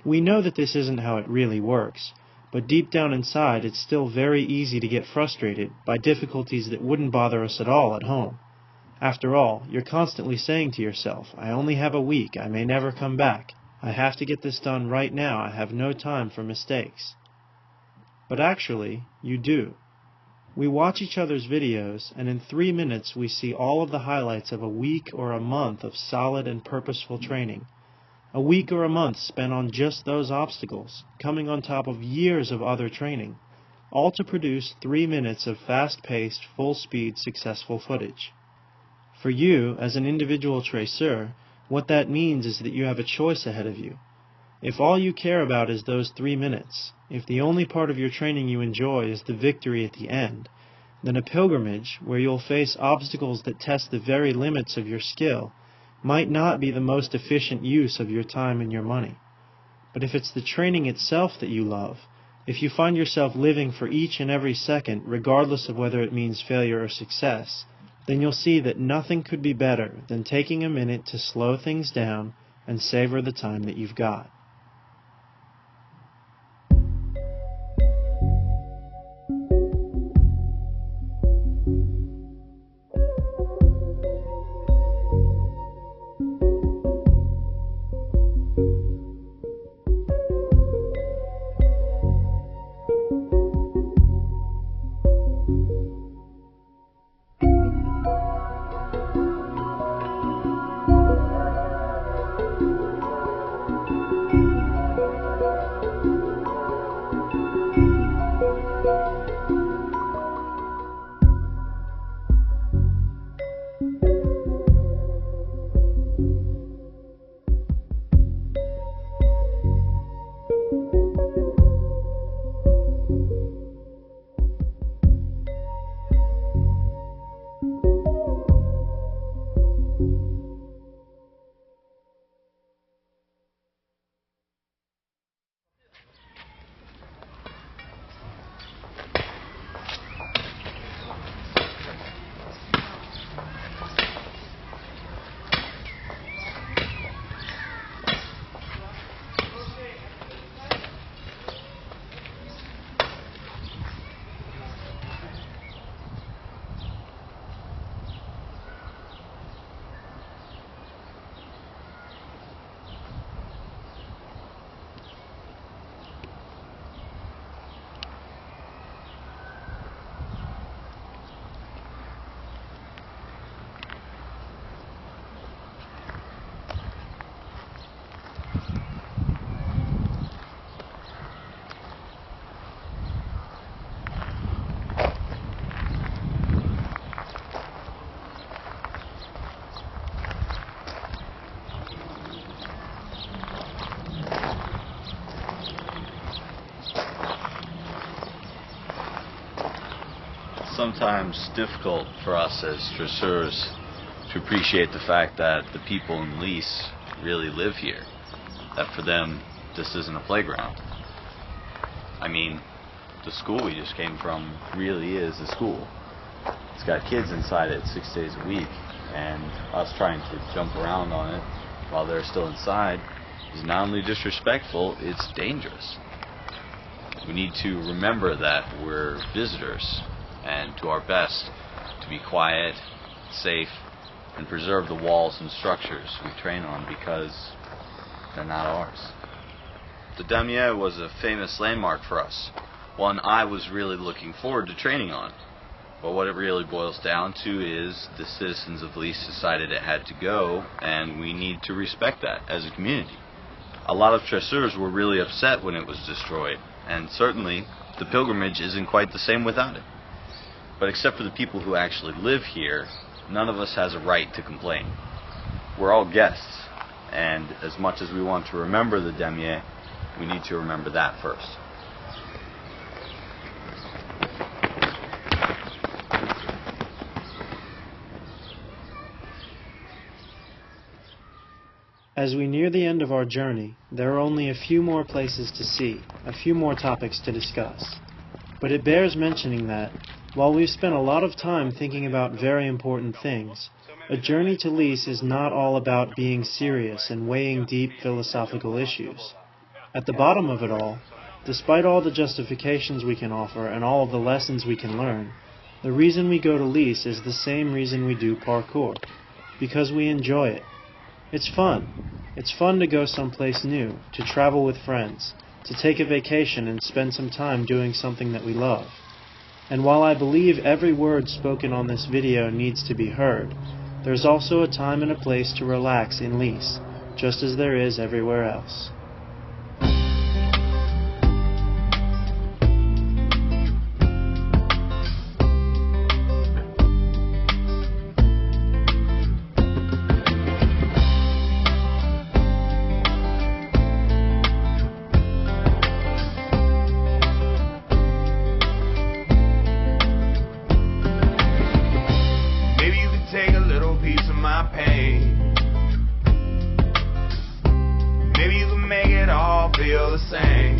We know that this isn't how it really works, but deep down inside it's still very easy to get frustrated by difficulties that wouldn't bother us at all at home. After all, you're constantly saying to yourself, I only have a week, I may never come back. I have to get this done right now, I have no time for mistakes. But actually, you do. We watch each other's videos, and in 3 minutes we see all of the highlights of a week or a month of solid and purposeful training. A week or a month spent on just those obstacles, coming on top of years of other training, all to produce 3 minutes of fast-paced, full-speed, successful footage. For you, as an individual traceur, what that means is that you have a choice ahead of you. If all you care about is those 3 minutes, if the only part of your training you enjoy is the victory at the end, then a pilgrimage, where you'll face obstacles that test the very limits of your skill, might not be the most efficient use of your time and your money. But if it's the training itself that you love, if you find yourself living for each and every second, regardless of whether it means failure or success, then you'll see that nothing could be better than taking a minute to slow things down and savor the time that you've got. Sometimes difficult for us as traceurs to appreciate the fact that the people in Lisses really live here, that for them this isn't a playground. I mean, the school we just came from really is a school. It's got kids inside it 6 days a week, and us trying to jump around on it while they're still inside is not only disrespectful, it's dangerous. We need to remember that we're visitors and do our best to be quiet, safe, and preserve the walls and structures we train on because they're not ours. The Damier was a famous landmark for us, one I was really looking forward to training on. But what it really boils down to is the citizens of Lisses decided it had to go, and we need to respect that as a community. A lot of traceurs were really upset when it was destroyed, and certainly the pilgrimage isn't quite the same without it. But except for the people who actually live here, none of us has a right to complain. We're all guests, and as much as we want to remember the Damier, we need to remember that first. As we near the end of our journey, there are only a few more places to see, a few more topics to discuss. But it bears mentioning that, while we've spent a lot of time thinking about very important things, A journey to Lisses is not all about being serious and weighing deep philosophical issues. At the bottom of it all, despite all the justifications we can offer and all of the lessons we can learn, the reason we go to Lisses is the same reason we do parkour, because we enjoy it. It's fun. It's fun to go someplace new, to travel with friends, to take a vacation and spend some time doing something that we love. And while I believe every word spoken on this video needs to be heard, there's also a time and a place to relax in Lisses, just as there is everywhere else. Feel the same.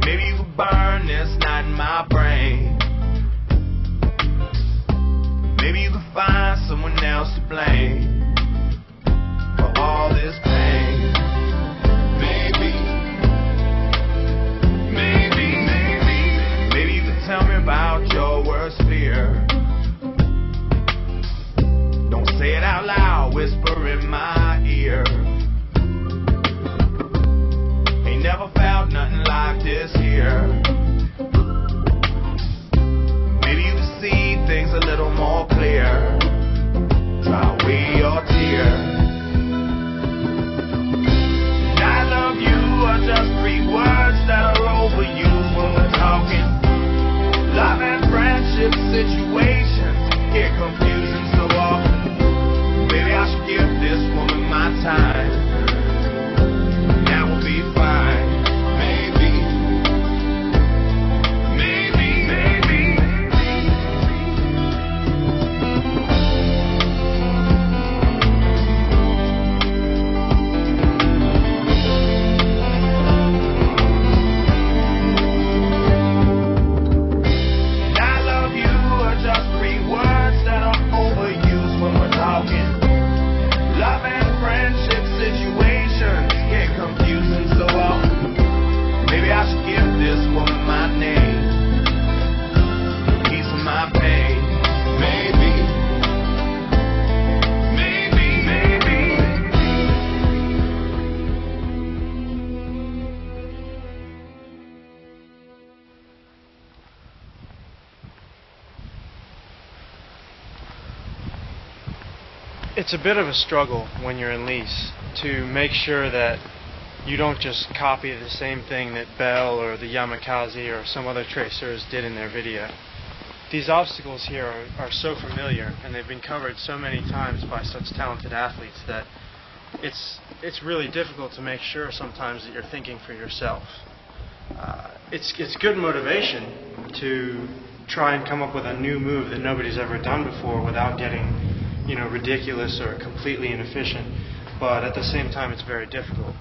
Maybe you could burn this night in my brain. Maybe you could find someone else to blame for all this pain. Maybe you could tell me about your worst fear. Don't say it out loud, whisper in my ear. Never felt nothing like this here. Maybe you can see things a little more clear. Dry away your tears. And I love you are just 3 words that are overused when we're talking. Love and friendship situations get confusing so often. Maybe I should give this woman my time. That will be fine. It's a bit of a struggle when you're in Lisses to make sure that you don't just copy the same thing that Belle or the Yamakasi or some other traceurs did in their video. These obstacles here are so familiar and they've been covered so many times by such talented athletes that it's really difficult to make sure sometimes that you're thinking for yourself. It's good motivation to try and come up with a new move that nobody's ever done before without getting ridiculous or completely inefficient, but at the same time it's very difficult.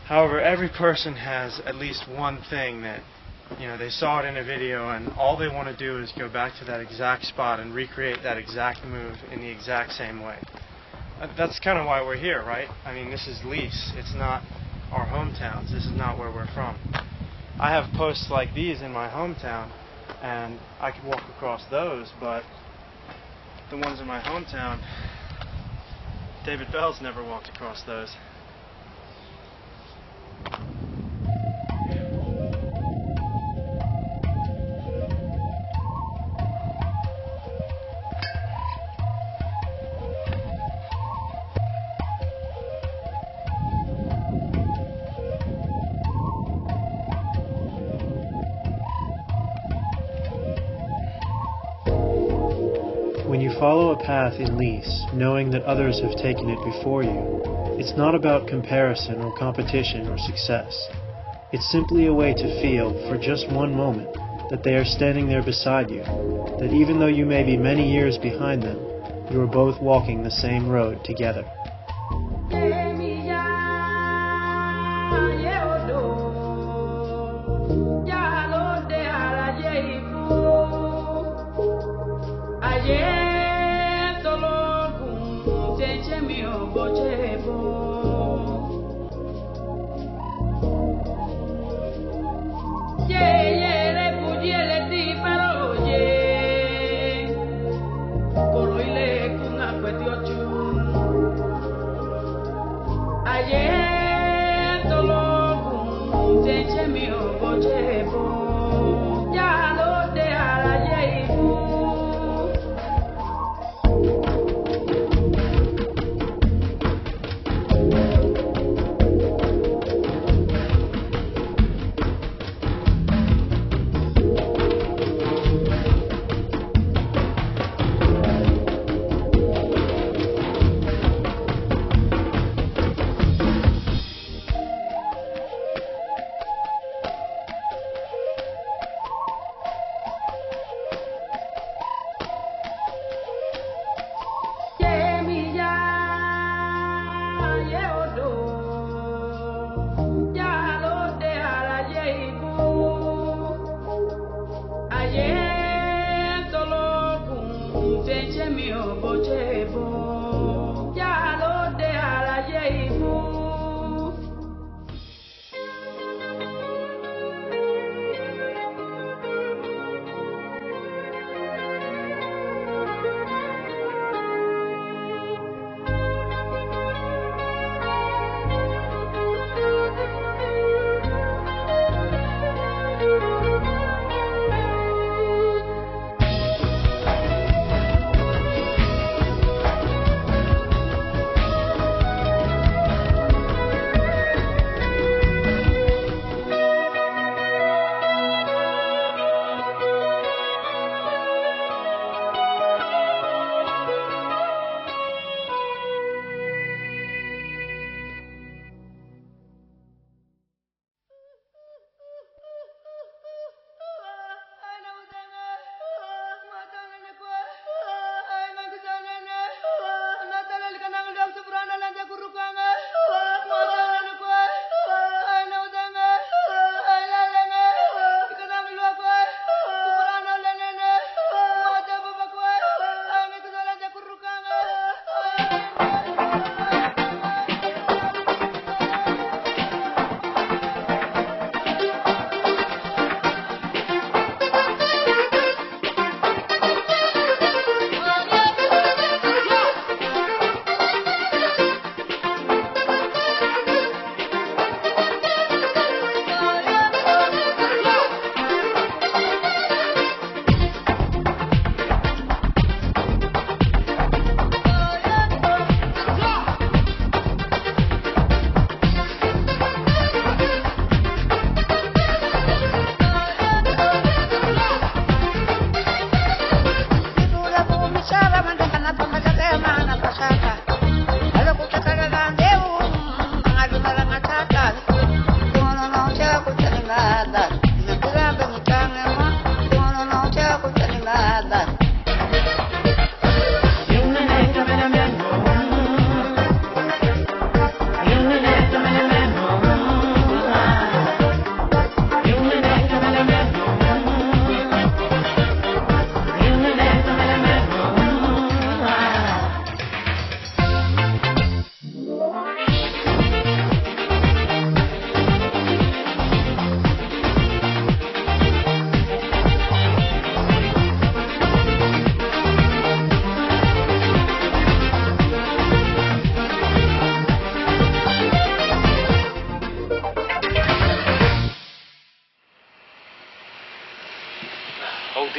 However, every person has at least one thing that they saw it in a video and all they want to do is go back to that exact spot and recreate that exact move in the exact same way. That's kind of why we're here, right? I mean, this is Lisses. It's not our hometowns. This is not where we're from. I have posts like these in my hometown and I could walk across those, but the ones in my hometown, David Belle's never walked across those. When you follow a path in Lisses, knowing that others have taken it before you, it's not about comparison or competition or success. It's simply a way to feel, for just one moment, that they are standing there beside you, that even though you may be many years behind them, you are both walking the same road together.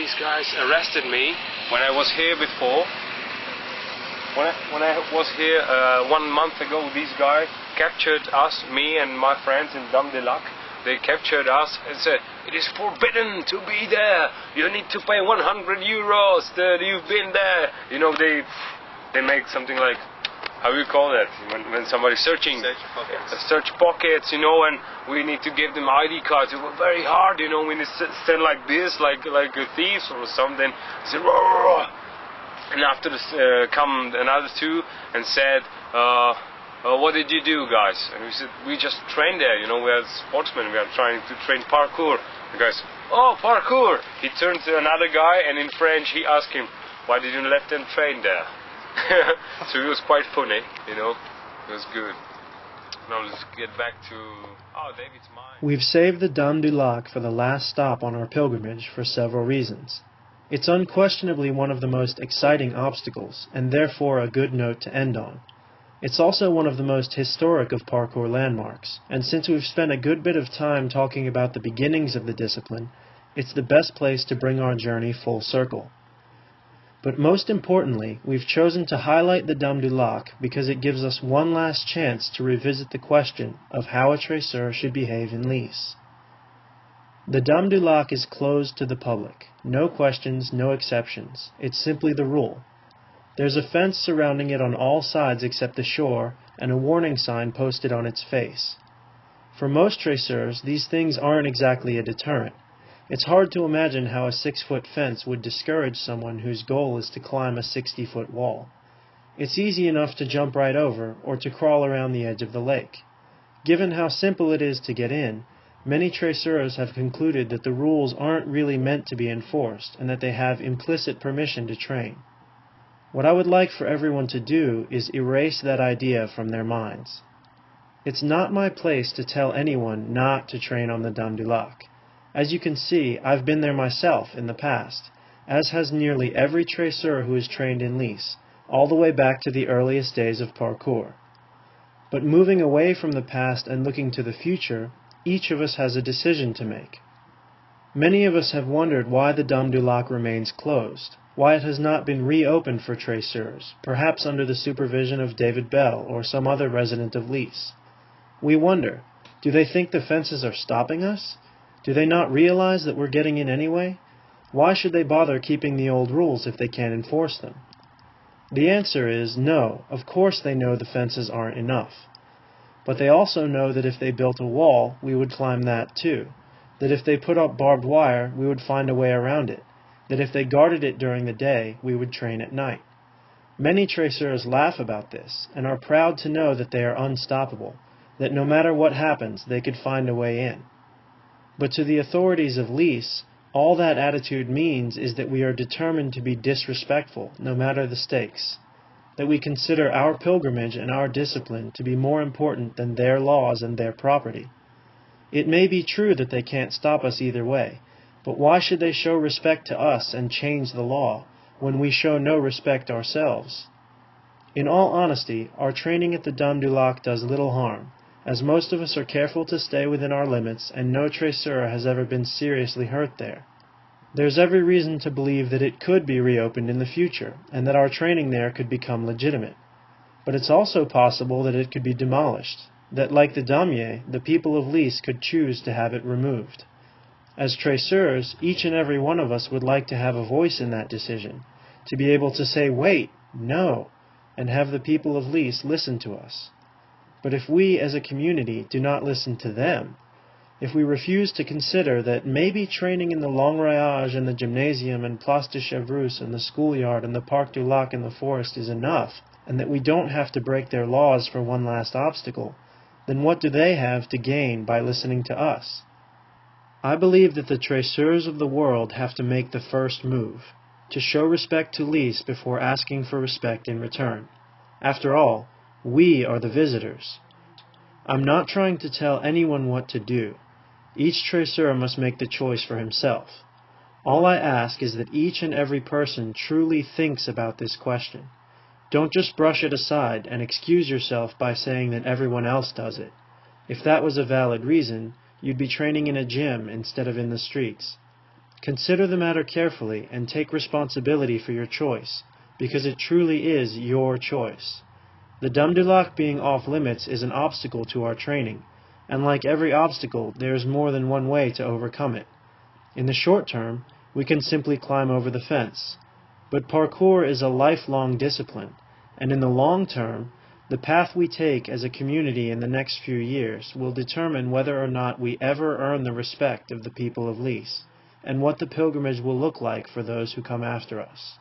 these guys arrested me when I was here before. When I was here 1 month ago, these guys captured us, me and my friends in D&acirc. They captured us and said, "It is forbidden to be there. You need to pay 100 euros that you've been there." You know, they make something like, how do you call that? When somebody's searching, search pockets, you know, and we need to give them ID cards. It was very hard, you know, when they stand like this, like a thief or something. I said, "Roar!" And after this come another two and said, "What did you do, guys?" And we said, "We just trained there, you know, we are sportsmen, we are trying to train parkour." The guy said, "Oh, parkour!" He turned to another guy and in French he asked him, "Why did you let them train there?" So it was quite funny, you know. It was good. Now let's get back to... Oh, David's mine. We've saved the Dame du Lac for the last stop on our pilgrimage for several reasons. It's unquestionably one of the most exciting obstacles, and therefore a good note to end on. It's also one of the most historic of parkour landmarks, and since we've spent a good bit of time talking about the beginnings of the discipline, it's the best place to bring our journey full circle. But most importantly, we've chosen to highlight the Dame du Lac because it gives us one last chance to revisit the question of how a traceur should behave in Lisses. The Dame du Lac is closed to the public. No questions, no exceptions. It's simply the rule. There's a fence surrounding it on all sides except the shore, and a warning sign posted on its face. For most traceurs, these things aren't exactly a deterrent. It's hard to imagine how a 6-foot fence would discourage someone whose goal is to climb a 60-foot wall. It's easy enough to jump right over, or to crawl around the edge of the lake. Given how simple it is to get in, many traceurs have concluded that the rules aren't really meant to be enforced, and that they have implicit permission to train. What I would like for everyone to do is erase that idea from their minds. It's not my place to tell anyone not to train on the Dame du Lac. As you can see, I've been there myself in the past, as has nearly every traceur who is trained in Lisses, all the way back to the earliest days of parkour. But moving away from the past and looking to the future, each of us has a decision to make. Many of us have wondered why the Dame du Lac remains closed, why it has not been reopened for traceurs, perhaps under the supervision of David Belle or some other resident of Lisses. We wonder, do they think the fences are stopping us? Do they not realize that we're getting in anyway? Why should they bother keeping the old rules if they can't enforce them? The answer is no, of course they know the fences aren't enough. But they also know that if they built a wall, we would climb that too. That if they put up barbed wire, we would find a way around it. That if they guarded it during the day, we would train at night. Many traceurs laugh about this, and are proud to know that they are unstoppable, that no matter what happens, they could find a way in. But to the authorities of Lisses, all that attitude means is that we are determined to be disrespectful, no matter the stakes. That we consider our pilgrimage and our discipline to be more important than their laws and their property. It may be true that they can't stop us either way, but why should they show respect to us and change the law, when we show no respect ourselves? In all honesty, our training at the Dame du Lac does little harm, as most of us are careful to stay within our limits, and no traceur has ever been seriously hurt there. There's every reason to believe that it could be reopened in the future, and that our training there could become legitimate. But it's also possible that it could be demolished, that like the damier, the people of Lisses could choose to have it removed. As traceurs, each and every one of us would like to have a voice in that decision, to be able to say, wait, no, and have the people of Lisses listen to us. But if we as a community do not listen to them, if we refuse to consider that maybe training in the Long Rayage and the Gymnasium and Place de Chevreuse and the schoolyard and the Parc du Lac and the forest is enough, and that we don't have to break their laws for one last obstacle, then what do they have to gain by listening to us? I believe that the traceurs of the world have to make the first move, to show respect to Lisses before asking for respect in return. After all, we are the visitors. I'm not trying to tell anyone what to do. Each traceur must make the choice for himself. All I ask is that each and every person truly thinks about this question. Don't just brush it aside and excuse yourself by saying that everyone else does it. If that was a valid reason, you'd be training in a gym instead of in the streets. Consider the matter carefully and take responsibility for your choice, because it truly is your choice. The Dame du Lac being off limits is an obstacle to our training, and like every obstacle, there is more than one way to overcome it. In the short term, we can simply climb over the fence. But parkour is a lifelong discipline, and in the long term, the path we take as a community in the next few years will determine whether or not we ever earn the respect of the people of Lisses, and what the pilgrimage will look like for those who come after us.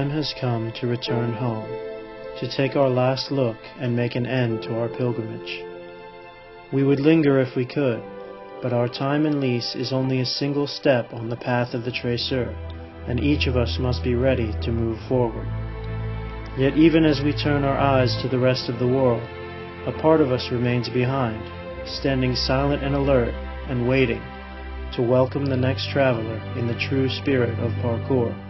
time has come to return home, to take our last look and make an end to our pilgrimage. We would linger if we could, but our time in Lisses is only a single step on the path of the traceur, and each of us must be ready to move forward. Yet even as we turn our eyes to the rest of the world, a part of us remains behind, standing silent and alert and waiting to welcome the next traveler in the true spirit of parkour.